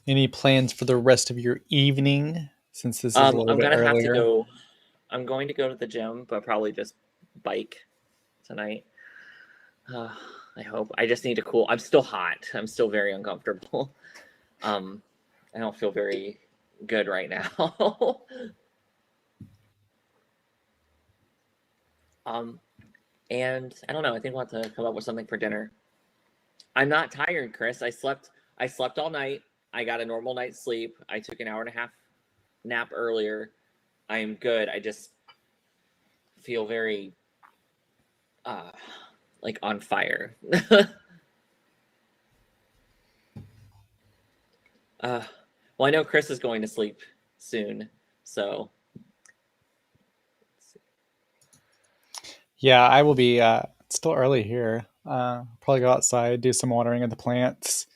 Speaker 1: Any plans for the rest of your evening? Since this is a little
Speaker 2: I'm
Speaker 1: bit
Speaker 2: gonna have to
Speaker 1: earlier.
Speaker 2: go. I'm going to go to the gym, but probably just bike tonight. I hope. I just need to cool. I'm still hot. I'm still very uncomfortable. I don't feel very good right now. And I don't know. I think we'll have to come up with something for dinner. I'm not tired, Chris. I slept. I slept all night. I got a normal night's sleep. I took an hour and a half nap earlier. I am good. I just feel very, like on fire. Well, I know Chris is going to sleep soon, so.
Speaker 1: Yeah, I will be. It's still early here. Probably go outside, do some watering of the plants,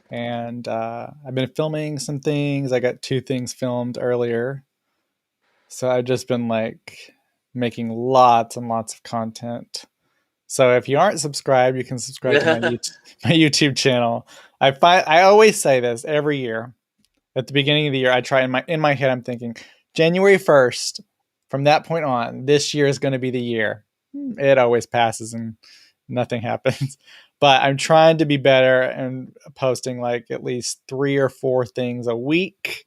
Speaker 1: and I've been filming some things. I got 2 things filmed earlier, so I've just been like making lots and lots of content. So if you aren't subscribed, you can subscribe to my YouTube channel. I always say this every year at the beginning of the year. I try in my head. I'm thinking January 1st. From that point on, this year is going to be the year. It always passes and nothing happens. But I'm trying to be better and posting like at least 3 or 4 things a week,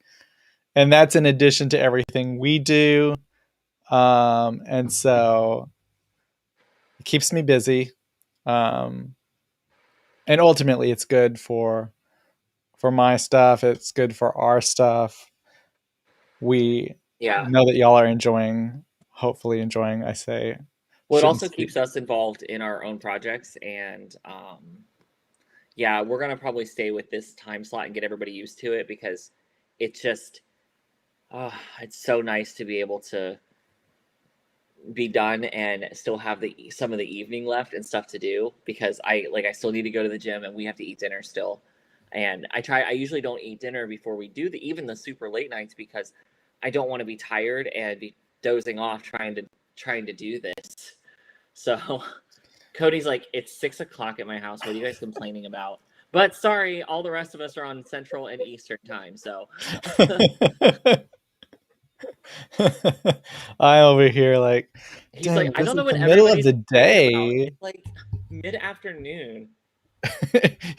Speaker 1: and that's in addition to everything we do. And so it keeps me busy. Um, and ultimately, it's good for my stuff. It's good for our stuff. We know that y'all are enjoying, hopefully enjoying. I say,
Speaker 2: well, it
Speaker 1: shouldn't
Speaker 2: also
Speaker 1: speak.
Speaker 2: keeps us involved in our own projects, and yeah, we're gonna probably stay with this time slot and get everybody used to it because it just It's so nice to be able to be done and still have some of the evening left and stuff to do, because I still need to go to the gym and we have to eat dinner still. And I usually don't eat dinner before we do even the super late nights, because I don't want to be tired and be dozing off trying to do this. So Cody's like, it's 6 o'clock at my house. What are you guys complaining about? But sorry, all the rest of us are on Central and Eastern time. So
Speaker 1: I over here like,
Speaker 2: he's
Speaker 1: dang,
Speaker 2: like, I
Speaker 1: this
Speaker 2: don't
Speaker 1: is
Speaker 2: know what
Speaker 1: the middle of
Speaker 2: everybody's
Speaker 1: the
Speaker 2: complaining about.
Speaker 1: day.
Speaker 2: It's like mid-afternoon.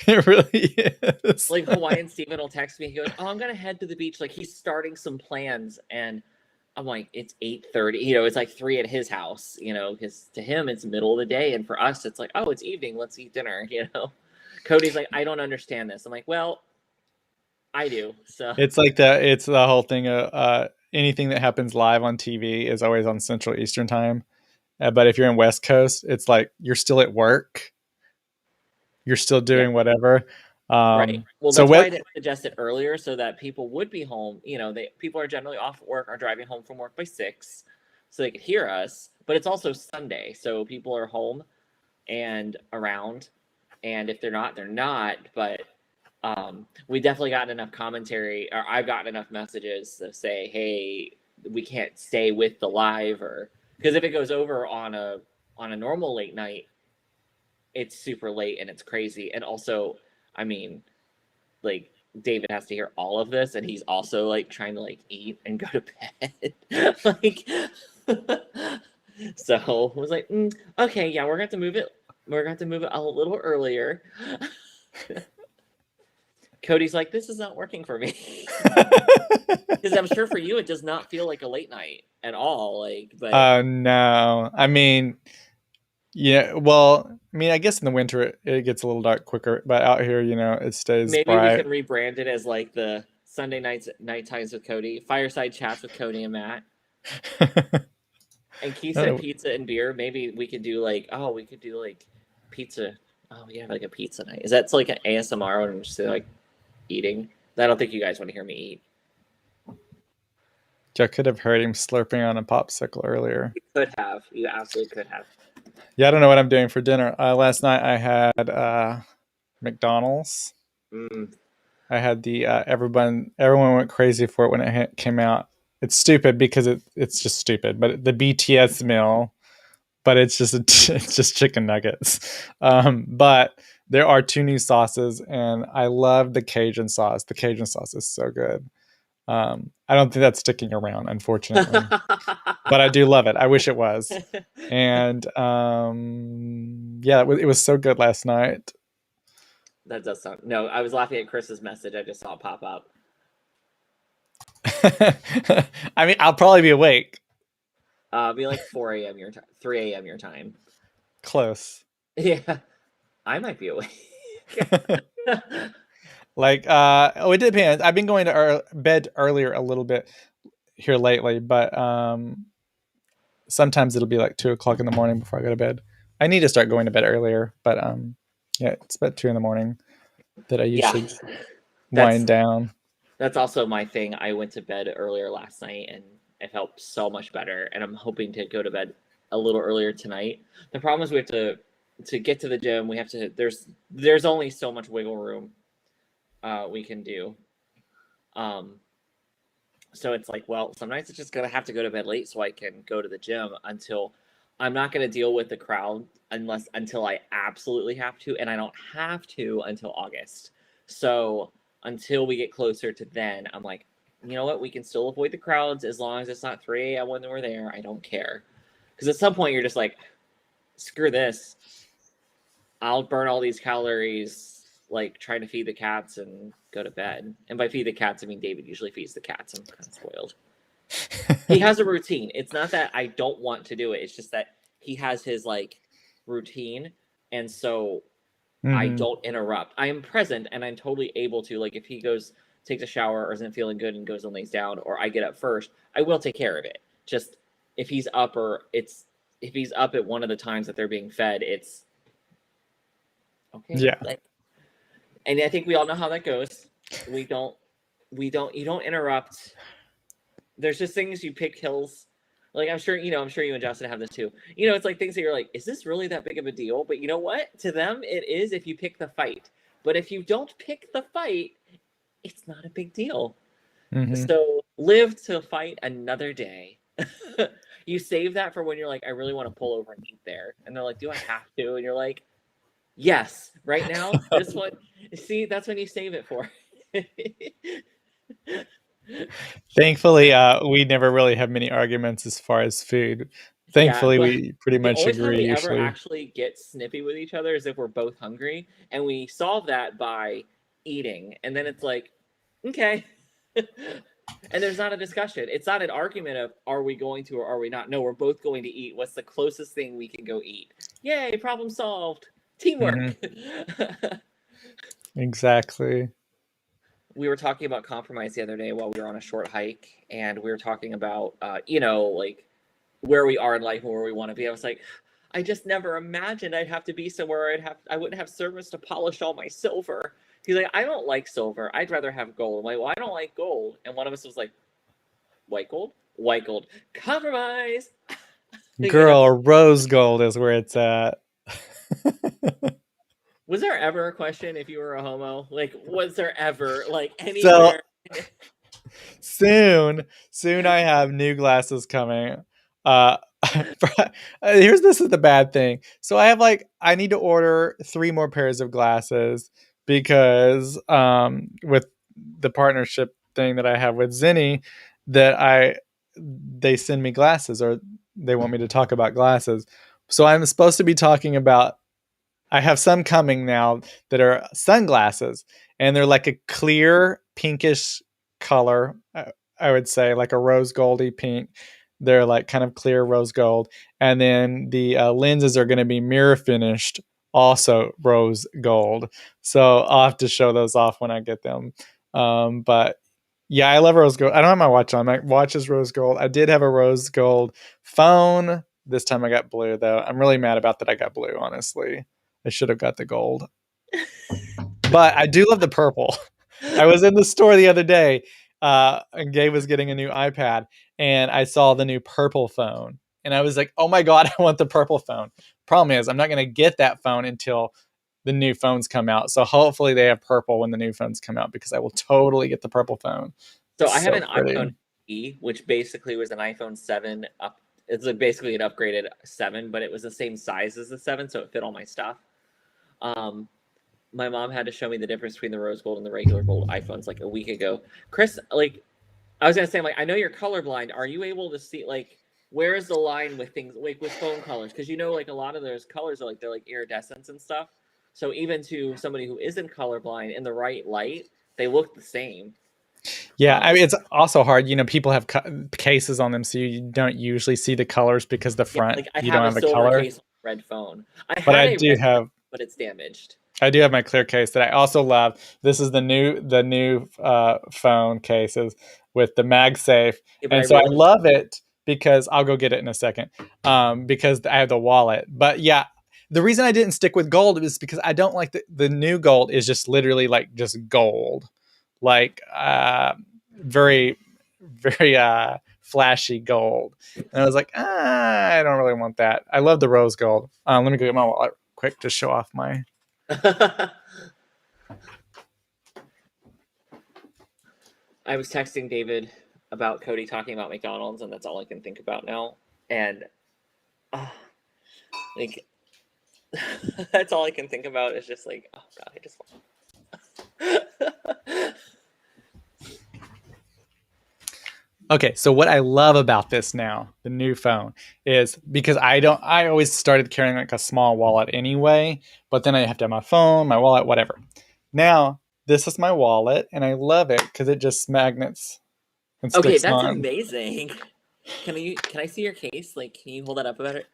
Speaker 1: It really is.
Speaker 2: Like Hawaiian Steven will text me. He goes, "Oh, I'm gonna head to the beach." Like he's starting some plans, and I'm like, "It's 8:30. It's like 3 at his house. Because to him it's middle of the day, and for us it's like, oh, it's evening. Let's eat dinner. Cody's like, I don't understand this. I'm like, well, I do. So
Speaker 1: It's like it's the whole thing of anything that happens live on TV is always on Central Eastern time. But if you're in West Coast, it's like you're still at work, you're still
Speaker 2: yeah,
Speaker 1: doing whatever.
Speaker 2: right. Well,
Speaker 1: So
Speaker 2: that's why I
Speaker 1: what?
Speaker 2: didn't suggest it earlier, so that people would be home. People are generally off work or driving home from work by 6, so they could hear us. But it's also Sunday, so people are home and around, and if they're not, they're not. But we definitely gotten enough commentary, or I've gotten enough messages to say, hey, we can't stay with the live, or because if it goes over on a normal late night, it's super late and it's crazy. And also, I mean, like, David has to hear all of this, and he's also like trying to like eat and go to bed. Like, so I was like, okay, yeah, we're gonna have to move it. We're gonna have to move it a little earlier. Cody's like, this is not working for me. Because I'm sure for you it does not feel like a late night at all. But
Speaker 1: No, I mean, yeah. Well, I mean, I guess in the winter it gets a little dark quicker, but out here, it stays
Speaker 2: maybe we can
Speaker 1: bright.
Speaker 2: rebrand it as like the Sunday night times with Cody, fireside chats with Cody and Matt. And Keith said
Speaker 1: Oh,
Speaker 2: pizza and beer. Maybe we could do like pizza. Oh, we have like a pizza night. Is that like an ASMR when I'm just like eating? I don't think you guys want to hear me eat.
Speaker 1: I could have heard him slurping on a popsicle earlier.
Speaker 2: You could have. You absolutely could have.
Speaker 1: Yeah, I don't know what I'm doing for dinner. Last night I had McDonald's.
Speaker 2: Mm.
Speaker 1: I had the everyone went crazy for it when it came out. It's stupid because it's just stupid, but the BTS meal, but it's just it's just chicken nuggets. But there are two new sauces, and I love the Cajun sauce. The Cajun sauce is so good. I don't think that's sticking around, unfortunately, but I do love it. I wish it was. And yeah, it was so good last night.
Speaker 2: That does sound. No, I was laughing at Chris's message. I just saw it pop up.
Speaker 1: I mean, I'll probably be awake.
Speaker 2: Be like 4 a.m. your time, 3 a.m. your time.
Speaker 1: Close.
Speaker 2: Yeah, I might be awake.
Speaker 1: Like, it depends. I've been going to bed earlier a little bit here lately, but sometimes it'll be like 2 o'clock in the morning before I go to bed. I need to start going to bed earlier, but yeah, it's about 2 in the morning that I
Speaker 2: Yeah,
Speaker 1: usually
Speaker 2: that's
Speaker 1: wind down.
Speaker 2: that's also my thing. I went to bed earlier last night and it felt so much better. And I'm hoping to go to bed a little earlier tonight. The problem is we have to get to the gym. We have to. There's only so much wiggle room we can do. Um, so it's like, well, some nights it's just gonna have to go to bed late so I can go to the gym until I'm not gonna deal with the crowd until I absolutely have to, and I don't have to until August. So until we get closer to then, I'm like, you know what? We can still avoid the crowds as long as it's not 3 a.m. when we're there. I don't care. Because at some point you're just like, screw this. I'll burn all these calories like trying to feed the cats and go to bed. And by feed the cats, I mean David usually feeds the cats. I'm kind of spoiled. He has a routine. It's not that I don't want to do it. It's just that he has his like routine, and so I
Speaker 1: Mm-hmm.
Speaker 2: don't interrupt. I am present, and I'm totally able to. Like if he goes, takes a shower, or isn't feeling good, and goes and lays down, or I get up first, I will take care of it. Just if he's up, if he's up at one of the times that they're being fed, it's okay.
Speaker 1: Yeah.
Speaker 2: Like, and I think we all know how that goes. We don't. You don't interrupt There's just things you pick hills. Like I'm sure you and Justin have this too. It's like things that you're like, is this really that big of a deal? But you know what? To them, it is if you pick the fight. But if you don't pick the fight, it's not a big deal.
Speaker 1: Mm-hmm.
Speaker 2: So live to fight another day. You save that for when you're like, I really want to pull over and eat there. And they're like, do I have to? And you're like, yes, right now, this one. See, that's when you save it for.
Speaker 1: Thankfully, we never really have many arguments as far as food.
Speaker 2: Yeah,
Speaker 1: Thankfully,
Speaker 2: but
Speaker 1: we pretty
Speaker 2: the
Speaker 1: much
Speaker 2: only time
Speaker 1: agree
Speaker 2: we ever
Speaker 1: usually.
Speaker 2: actually get snippy with each other is if we're both hungry, and we solve that by eating. And then it's like, okay. And there's not a discussion. It's not an argument of are we going to or are we not. No, we're both going to eat. What's the closest thing we can go eat? Yay, problem solved. Teamwork.
Speaker 1: Mm-hmm. Exactly.
Speaker 2: We were talking about compromise the other day while we were on a short hike, and we were talking about, like where we are in life and where we want to be. I was like, I just never imagined I'd have to be somewhere I wouldn't have servants to polish all my silver. He's like, I don't like silver. I'd rather have gold. I'm like, well, I don't like gold. And one of us was like, white gold? White gold. Compromise.
Speaker 1: Girl, rose gold is where it's at.
Speaker 2: Was there ever a question if you were a homo? Like, was there ever like
Speaker 1: So
Speaker 2: anywhere?
Speaker 1: soon I have new glasses coming. Uh, here's this is the bad thing. So I need to order 3 more pairs of glasses because with the partnership thing that I have with Zinni, they send me glasses or they want me to talk about glasses. So I'm supposed to be talking about I have some coming now that are sunglasses, and they're like a clear pinkish color. I would say like a rose goldy pink. They're like kind of clear rose gold, and then the lenses are going to be mirror finished, also rose gold. So I'll have to show those off when I get them. But yeah, I love rose gold. I don't have my watch on. My watch is rose gold. I did have a rose gold phone. This time I got blue though. I'm really mad about that I got blue, honestly. I should have got the gold. But I do love the purple. I was in the store the other day, and Gabe was getting a new iPad, and I saw the new purple phone. And I was like, oh my God, I want the purple phone. Problem is, I'm not going to get that phone until the new phones come out. So hopefully they have purple when the new phones come out because I will totally get the purple phone.
Speaker 2: So I
Speaker 1: It's
Speaker 2: have
Speaker 1: so
Speaker 2: an
Speaker 1: pretty.
Speaker 2: iPhone E, which basically was an iPhone 7 up. It's like basically an upgraded 7, but it was the same size as the 7, so it fit all my stuff. My mom had to show me the difference between the rose gold and the regular gold iPhones like a week ago. Chris, like, I was gonna say, like, I know you're colorblind. Are you able to see, like, where is the line with things like with phone colors? Because like a lot of those colors are like they're like iridescents and stuff. So even to somebody who isn't colorblind in the right light, they look the same.
Speaker 1: Yeah, I mean, it's also hard. People have cases on them, so you don't usually see the colors because the
Speaker 2: Yeah,
Speaker 1: front
Speaker 2: like I
Speaker 1: you
Speaker 2: have
Speaker 1: don't
Speaker 2: a
Speaker 1: have the
Speaker 2: silver
Speaker 1: color.
Speaker 2: case on a red phone. I
Speaker 1: But
Speaker 2: had a red phone, but it's damaged.
Speaker 1: I do have my clear case that I also love. This is the new phone cases with the MagSafe,
Speaker 2: Yeah, but I
Speaker 1: and so I
Speaker 2: really
Speaker 1: love it because I'll go get it in a second. Because I have the wallet. But yeah, the reason I didn't stick with gold is because I don't like the new gold is just literally like just gold, like very very flashy gold, and I was like, I don't really want that. I love the rose gold. Let me go get my wallet quick to show off my.
Speaker 2: I was texting David about Cody talking about McDonald's, and that's all I can think about now. And like, that's all I can think about is just like, oh god, I just.
Speaker 1: Okay, so what I love about this now, the new phone, is because I always started carrying like a small wallet anyway, but then I have to have my phone, my wallet, whatever. Now, this is my wallet, and I love it because it just magnets and
Speaker 2: Okay,
Speaker 1: sticks
Speaker 2: that's
Speaker 1: on.
Speaker 2: amazing. Can I see your case? Like, can you hold that up about it?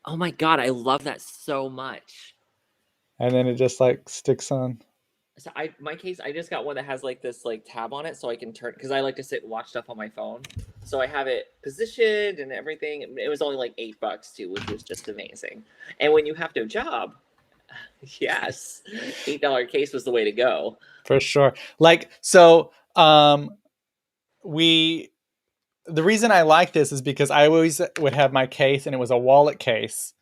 Speaker 2: Oh my god, I love that so much.
Speaker 1: And then it just like sticks on.
Speaker 2: So my case, I just got one that has like this like tab on it, so I can turn because I like to sit and watch stuff on my phone. So I have it positioned and everything. It was only like $8 too, which was just amazing. And when you have no job, yes, $8 case was the way to go.
Speaker 1: For sure. Like, so the reason I like this is because I always would have my case and it was a wallet case.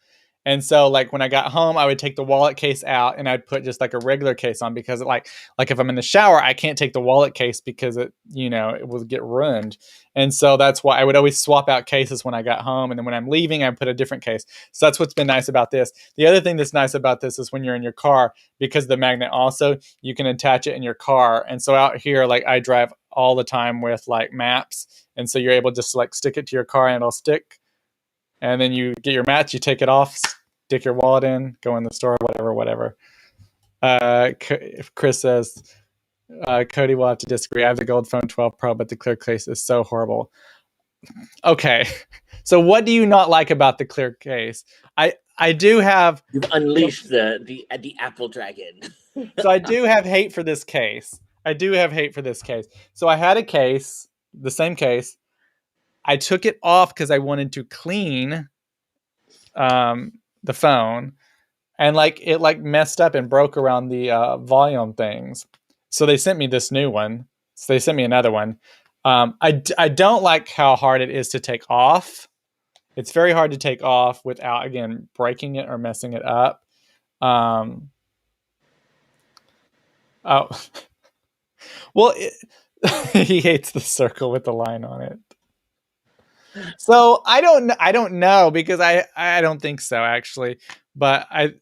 Speaker 1: And so like when I got home, I would take the wallet case out and I'd put just like a regular case on because like if I'm in the shower, I can't take the wallet case because it will get ruined. And so that's why I would always swap out cases when I got home. And then when I'm leaving, I put a different case. So that's what's been nice about this. The other thing that's nice about this is when you're in your car, because of the magnet also, you can attach it in your car. And so out here, like I drive all the time with like maps. And so you're able just to like stick it to your car and it'll stick. And then you get your match, you take it off, stick your wallet in, go in the store, whatever. Chris says, Cody will have to disagree. I have the Gold Phone 12 Pro, but the clear case is so horrible. Okay, so what do you not like about the clear case? I do have.
Speaker 2: You've unleashed the Apple Dragon.
Speaker 1: So I do have hate for this case. So I had a case, the same case. I took it off because I wanted to clean the phone, and like it like messed up and broke around the volume things. So they sent me this new one. So they sent me another one. I don't like how hard it is to take off. It's very hard to take off without, again, breaking it or messing it up. Oh, well, he hates the circle with the line on it. So I don't know because I don't think so actually, but I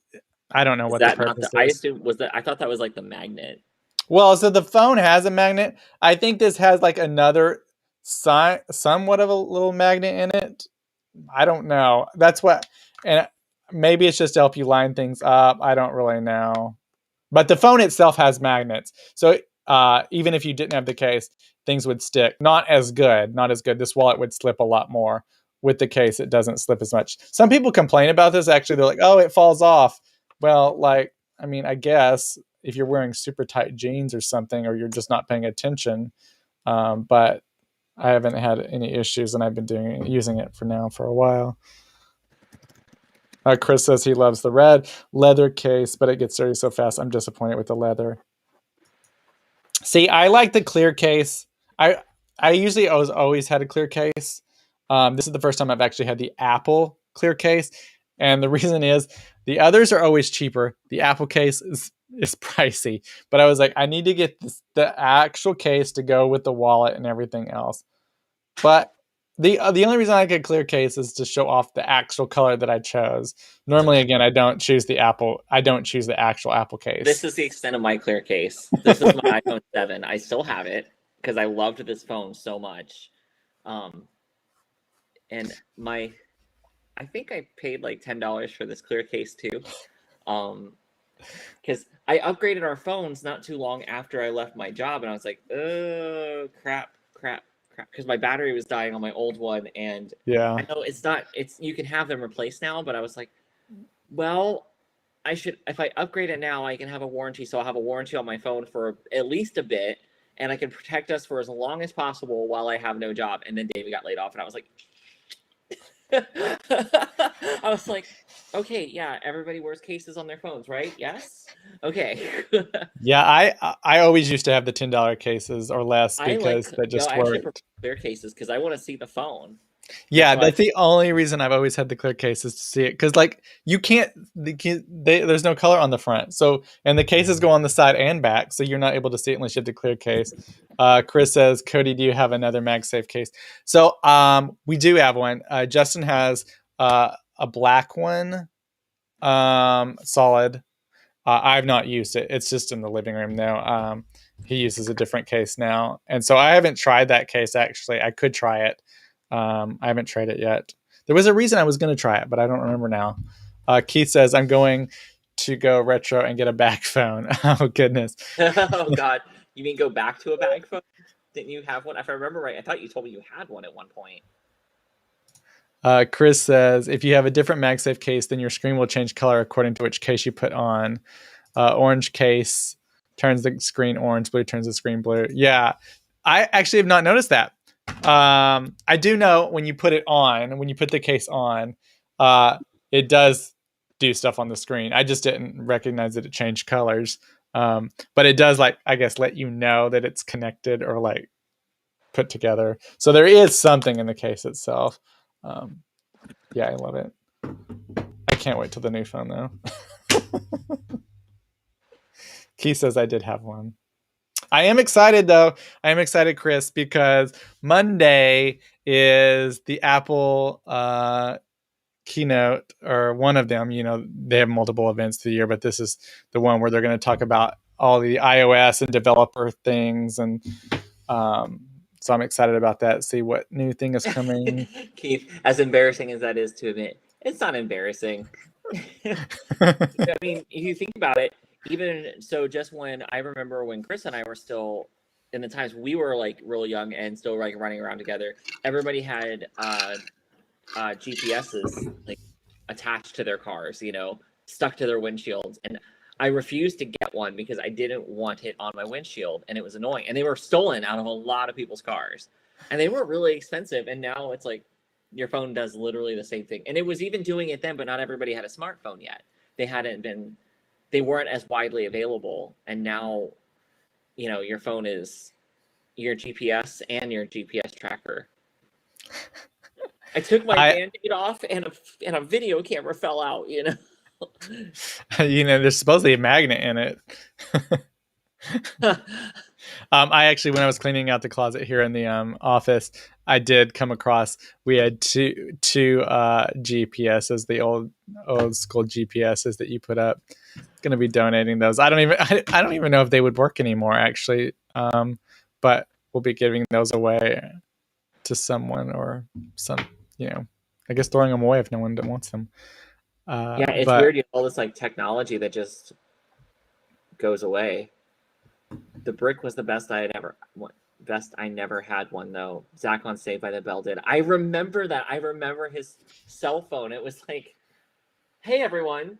Speaker 1: don't know what the purpose is.
Speaker 2: I assume I thought that was like the magnet.
Speaker 1: Well, so the phone has a magnet. I think this has like another somewhat of a little magnet in it. I don't know. That's what, and maybe it's just to help you line things up. I don't really know. But the phone itself has magnets. So even if you didn't have the case, things would stick. Not as good. This wallet would slip a lot more. With the case, it doesn't slip as much. Some people complain about this. Actually, they're like, oh, it falls off. Well, like, I mean, I guess if you're wearing super tight jeans or something, or you're just not paying attention. But I haven't had any issues, and I've been using it for a while. Chris says he loves the red leather case, but it gets dirty so fast. I'm disappointed with the leather. See, I like the clear case. I usually always had a clear case. This is the first time I've actually had the Apple clear case, and the reason is the others are always cheaper. The Apple case is pricey, but I was like, I need to get the actual case to go with the wallet and everything else. But the only reason I get clear case is to show off the actual color that I chose. Normally, again, I don't choose the Apple. I don't choose the actual Apple case.
Speaker 2: This is the extent of my clear case. This is my iPhone 7. I still have it because I loved this phone so much. And I think I paid like $10 for this clear case too. Because I upgraded our phones not too long after I left my job, and I was like, oh, crap. Because my battery was dying on my old one, and
Speaker 1: yeah,
Speaker 2: I know it's you can have them replaced now, but I was like, well, if I upgrade it now, I can have a warranty, so I'll have a warranty on my phone for at least a bit, and I can protect us for as long as possible while I have no job. And then David got laid off, and I was like, I was like, okay, yeah, everybody wears cases on their phones, right? Yes. Okay.
Speaker 1: Yeah, I always used to have the $10 cases or less because that just worked. I actually prefer
Speaker 2: clear cases because I want to see the phone.
Speaker 1: Yeah, that's the only reason I've always had the clear cases to see it, because like you can't, there's no color on the front, so, and the cases go on the side and back, so you're not able to see it unless you have the clear case. Chris says, Cody, do you have another MagSafe case? So we do have one. Justin has a black one, solid. I've not used it. It's just in the living room now. He uses a different case now, and so I haven't tried that case. Actually, I could try it. I haven't tried it yet. There was a reason I was going to try it, but I don't remember now. Keith says, I'm going to go retro and get a back phone. Oh, goodness.
Speaker 2: Oh, God. You mean go back to a bag phone? Didn't you have one? If I remember right, I thought you told me you had one at one point.
Speaker 1: Chris says, if you have a different MagSafe case, then your screen will change color according to which case you put on. Orange case turns the screen orange, blue turns the screen blue. Yeah, I actually have not noticed that. I do know when you put the case on, it does do stuff on the screen. I just didn't recognize that it changed colors. But it does, like, I guess, let you know that it's connected, or like put together. So there is something in the case itself. Yeah, I love it. I can't wait till the new phone though. Key says I did have one. I am excited though. I am excited, Chris, because Monday is the Apple keynote, or one of them. You know, they have multiple events through the year, but this is the one where they're going to talk about all the iOS and developer things, and so I'm excited about that. See what new thing is coming.
Speaker 2: Keith, as embarrassing as that is to admit, it's not embarrassing. I mean, if you think about it, even so, just when I remember when Chris and I were still in the times we were like real young and still like running around together, everybody had GPSs like attached to their cars, you know, stuck to their windshields. And I refused to get one because I didn't want it on my windshield, and it was annoying. And they were stolen out of a lot of people's cars, and they were really expensive. And now it's like your phone does literally the same thing. And it was even doing it then, but not everybody had a smartphone yet. They weren't as widely available. And now, you know, your phone is your GPS and your GPS tracker. I took my Band-Aid off, and a video camera fell out, you know.
Speaker 1: You know, there's supposedly a magnet in it. I actually, when I was cleaning out the closet here in the office, I did come across, we had two GPSs, the old school GPSs that you put up. Going to be donating those. I don't even know if they would work anymore, actually. But we'll be giving those away to someone, or some, you know, I guess throwing them away if no one wants them.
Speaker 2: Yeah, it's weird. You know, all this like technology that just goes away. The brick was the best I never had one though. Zach on Saved by the Bell did. I remember that. I remember his cell phone. It was like, "Hey everyone,"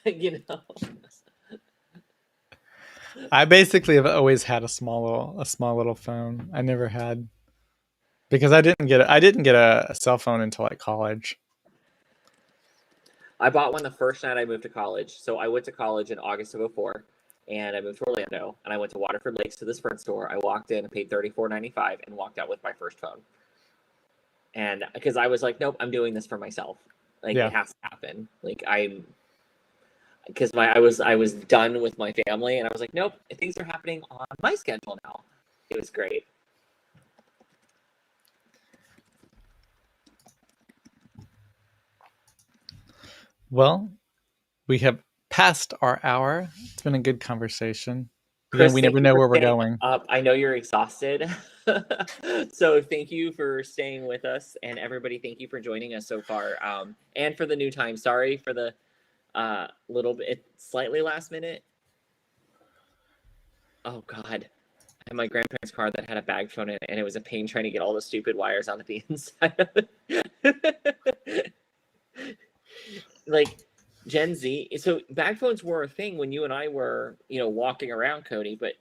Speaker 2: you know.
Speaker 1: I basically have always had a small little phone. I never had, because I didn't get a cell phone until like college.
Speaker 2: I bought one the first night I moved to college. So I went to college in August of 2004, and I moved to Orlando, and I went to Waterford Lakes to the Sprint store. I walked in and paid $34.95 and walked out with my first phone. And because I was like, nope, I'm doing this for myself. Like, It has to happen. Like, because I was done with my family, and I was like, nope, things are happening on my schedule now. It was great.
Speaker 1: Well, we have passed our hour. It's been a good conversation.
Speaker 2: Chris,
Speaker 1: again, we never know where we're going.
Speaker 2: I know you're exhausted. So thank you for staying with us, and everybody, thank you for joining us so far. And for the new time, sorry for the little bit, slightly last minute. Oh God, I had my grandparents' car that had a bag phone in it, and it was a pain trying to get all the stupid wires onto the inside of it. Like Gen Z, so bag phones were a thing when you and I were, you know, walking around, Cody, but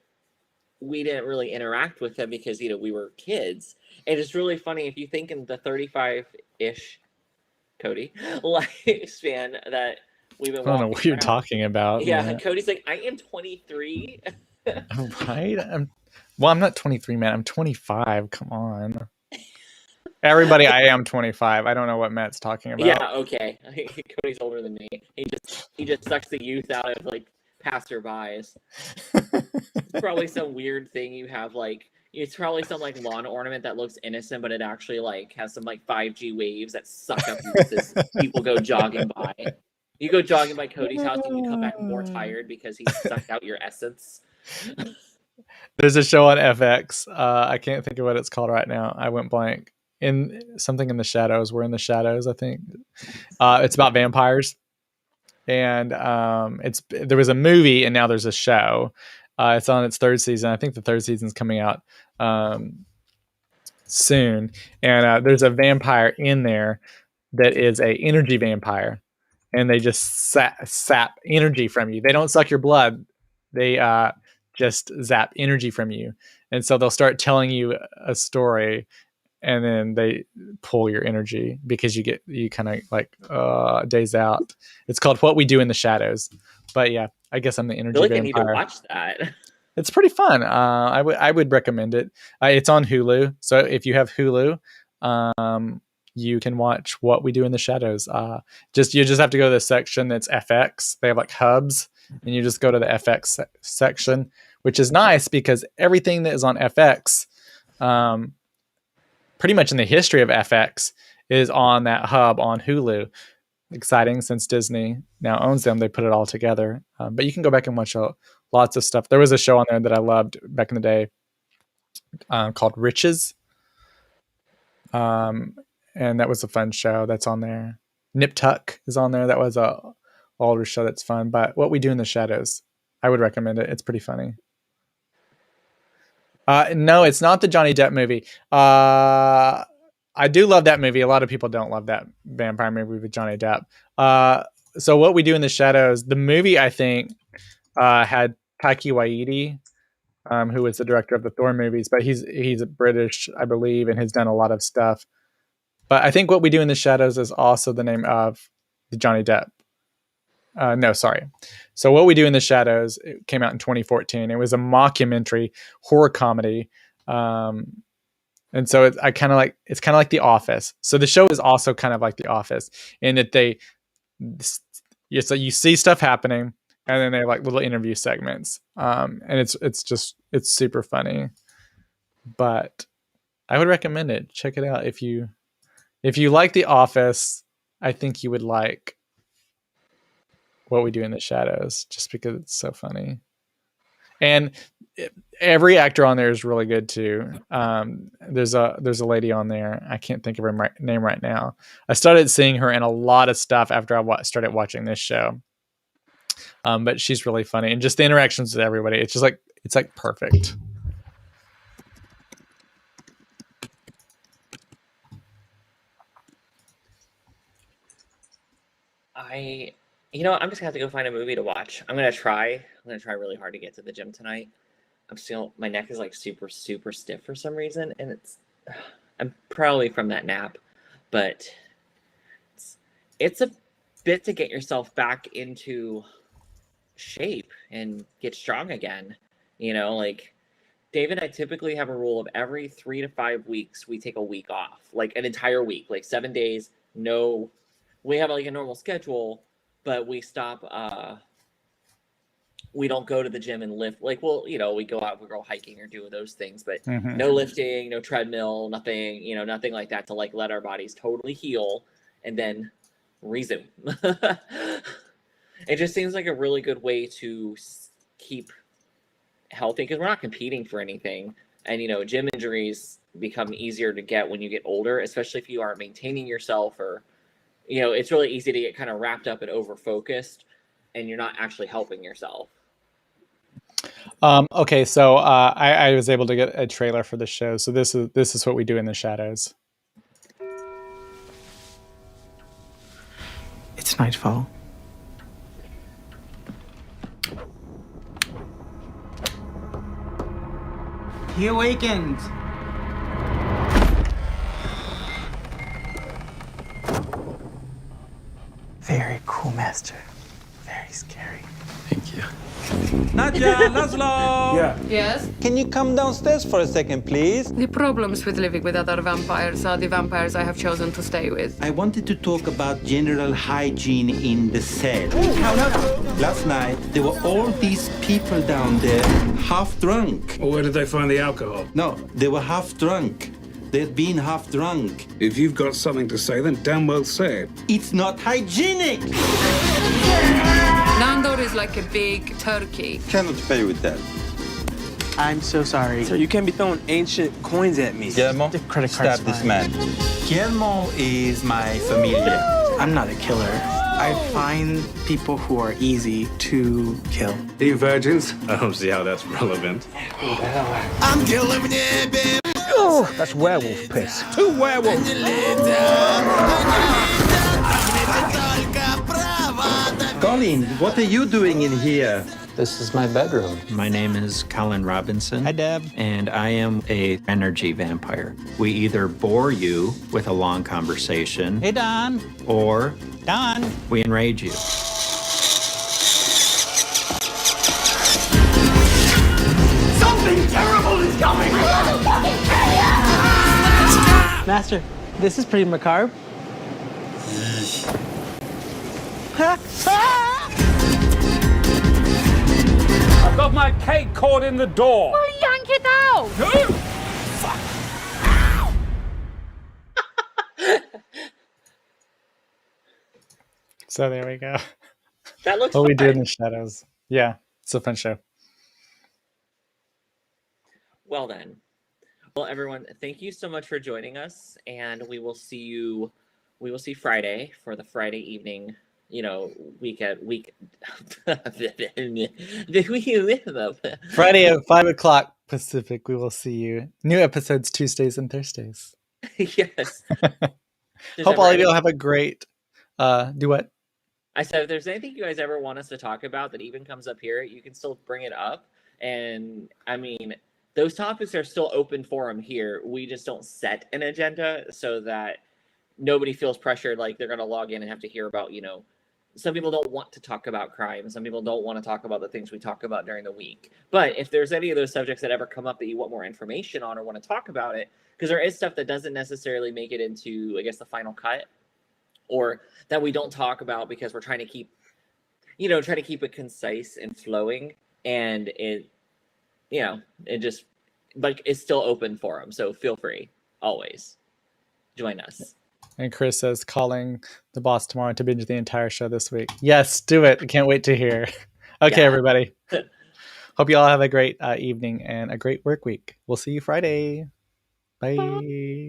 Speaker 2: we didn't really interact with them because, you know, we were kids. And it's really funny if you think in the 35-ish, Cody, lifespan that we've been walking.
Speaker 1: I don't know what you're talking about.
Speaker 2: Yeah, man. Cody's like, I am 23.
Speaker 1: Right? I'm not 23, man. I'm 25. Come on. Everybody, I am 25. I don't know what Matt's talking about.
Speaker 2: Yeah, okay. Cody's older than me. He just sucks the youth out of like passerbys. It's probably some weird thing you have, like it's probably some like lawn ornament that looks innocent, but it actually like has some like 5G waves that suck up youth as people go jogging by. You go jogging by Cody's house and you come back more tired because he sucked out your essence.
Speaker 1: There's a show on FX. I can't think of what it's called right now. I went blank. In something in the shadows. We're in the shadows, I think. It's about vampires, and there was a movie, and now there's a show. It's on its third season. I think the third season's coming out soon. And there's a vampire in there that is a energy vampire, and they just sap energy from you. They don't suck your blood. They just zap energy from you, and so they'll start telling you a story, and then they pull your energy because you kind of like days out. It's called What We Do in the Shadows. But yeah, I guess I'm the energy vampire.
Speaker 2: I feel like I need to watch that.
Speaker 1: It's pretty fun. I would recommend it. It's on Hulu, so if you have Hulu, you can watch What We Do in the Shadows. You just have to go to the section that's FX. They have like hubs, and you just go to the FX section, which is nice because everything that is on FX, pretty much in the history of FX, is on that hub on Hulu. Exciting, since Disney now owns them, they put it all together. But you can go back and watch lots of stuff. There was a show on there that I loved back in the day called Riches. And that was a fun show that's on there. Nip Tuck is on there. That was a older show that's fun. But What We Do in the Shadows, I would recommend it. It's pretty funny. No, it's not the Johnny Depp movie. I do love that movie. A lot of people don't love that vampire movie with Johnny Depp. So What We Do in the Shadows, the movie, I think, had Taika Waititi, who was the director of the Thor movies, but he's British, I believe, and has done a lot of stuff. But I think What We Do in the Shadows is also the name of the Johnny Depp. No, sorry. So What We Do in the Shadows, it came out in 2014. It was a mockumentary horror comedy. And so it's kind of like The Office. So the show is also kind of like The Office in that so you see stuff happening, and then they have like little interview segments. And it's super funny. But I would recommend it. Check it out if you like The Office. I think you would like What We Do in the Shadows, just because it's so funny. And every actor on there is really good too. There's a lady on there. I can't think of her name right now. I started seeing her in a lot of stuff after I started watching this show. But she's really funny, and just the interactions with everybody. It's like perfect.
Speaker 2: I'm just gonna have to go find a movie to watch. I'm gonna try really hard to get to the gym tonight. My neck is like super, super stiff for some reason, and I'm probably from that nap, but it's a bit to get yourself back into shape and get strong again. Like Dave and I typically have a rule of every 3 to 5 weeks, we take a week off, like an entire week, like 7 days. No, we have like a normal schedule, but we stop, we don't go to the gym and lift. Like, we go out, we go hiking or do those things, but no lifting, no treadmill, nothing, nothing like that to like let our bodies totally heal and then resume. It just seems like a really good way to keep healthy because we're not competing for anything. And, gym injuries become easier to get when you get older, especially if you aren't maintaining yourself or, it's really easy to get kind of wrapped up and over-focused and you're not actually helping yourself.
Speaker 1: Okay, so I was able to get a trailer for the show. So this is What We Do in the Shadows.
Speaker 3: It's nightfall. He awakened. Very cool, Master. Very scary.
Speaker 4: Thank you.
Speaker 5: Nadia, Laszlo!
Speaker 4: Yeah.
Speaker 6: Yes?
Speaker 5: Can you come downstairs for a second, please?
Speaker 6: The problems with living with other vampires are the vampires I have chosen to stay with.
Speaker 5: I wanted to talk about general hygiene in the cell. Last night, there were all these people down there, half drunk.
Speaker 4: Well, where did they find the alcohol?
Speaker 5: No, they were half drunk. They'd been half drunk.
Speaker 4: If you've got something to say, then damn well say it.
Speaker 5: It's not hygienic!
Speaker 6: Nandor is like a big turkey.
Speaker 5: Cannot pay with that.
Speaker 3: I'm so sorry.
Speaker 7: Sir, you can't be throwing ancient coins at me.
Speaker 5: Guillermo,
Speaker 3: The credit card's
Speaker 5: stab this
Speaker 3: fine.
Speaker 5: man. Guillermo is my familia.
Speaker 3: I'm not a killer. I find people who are easy to kill.
Speaker 4: Are you virgins? I don't see how that's relevant.
Speaker 8: I'm killing it, baby.
Speaker 7: Oh, that's werewolf piss. 2 werewolves.
Speaker 5: Colin, what are you doing in here?
Speaker 9: This is my bedroom. My name is Colin Robinson.
Speaker 5: Hi, Deb.
Speaker 9: And I am a energy vampire. We either bore you with a long conversation.
Speaker 5: Hey, Don.
Speaker 9: Or
Speaker 5: Don.
Speaker 9: we enrage you.
Speaker 10: Master, this is pretty macabre.
Speaker 7: I've got my cake caught in the door.
Speaker 6: Well, yank it out!
Speaker 1: So there we go.
Speaker 2: That looks
Speaker 1: What we
Speaker 2: fun.
Speaker 1: do in the shadows. Yeah, it's a fun show.
Speaker 2: Well then. Well, everyone, thank you so much for joining us, and we will see Friday for the Friday evening, week.
Speaker 1: Friday at 5:00 Pacific. We will see you. New episodes Tuesdays and Thursdays.
Speaker 2: Yes.
Speaker 1: Hope all of you have a great. Do what?
Speaker 2: I said, if there's anything you guys ever want us to talk about that even comes up here, you can still bring it up. And I mean, those topics are still open forum here. We just don't set an agenda so that nobody feels pressured like they're going to log in and have to hear about, some people don't want to talk about crime. Some people don't want to talk about the things we talk about during the week. But if there's any of those subjects that ever come up that you want more information on or want to talk about it, because there is stuff that doesn't necessarily make it into, I guess, the final cut, or that we don't talk about because we're trying to keep it concise and flowing, and it just, but it's still open forum. So feel free, always join us.
Speaker 1: And Chris says calling the boss tomorrow to binge the entire show this week. Yes, do it. I can't wait to hear. Okay, everybody. Hope you all have a great evening and a great work week. We'll see you Friday. Bye.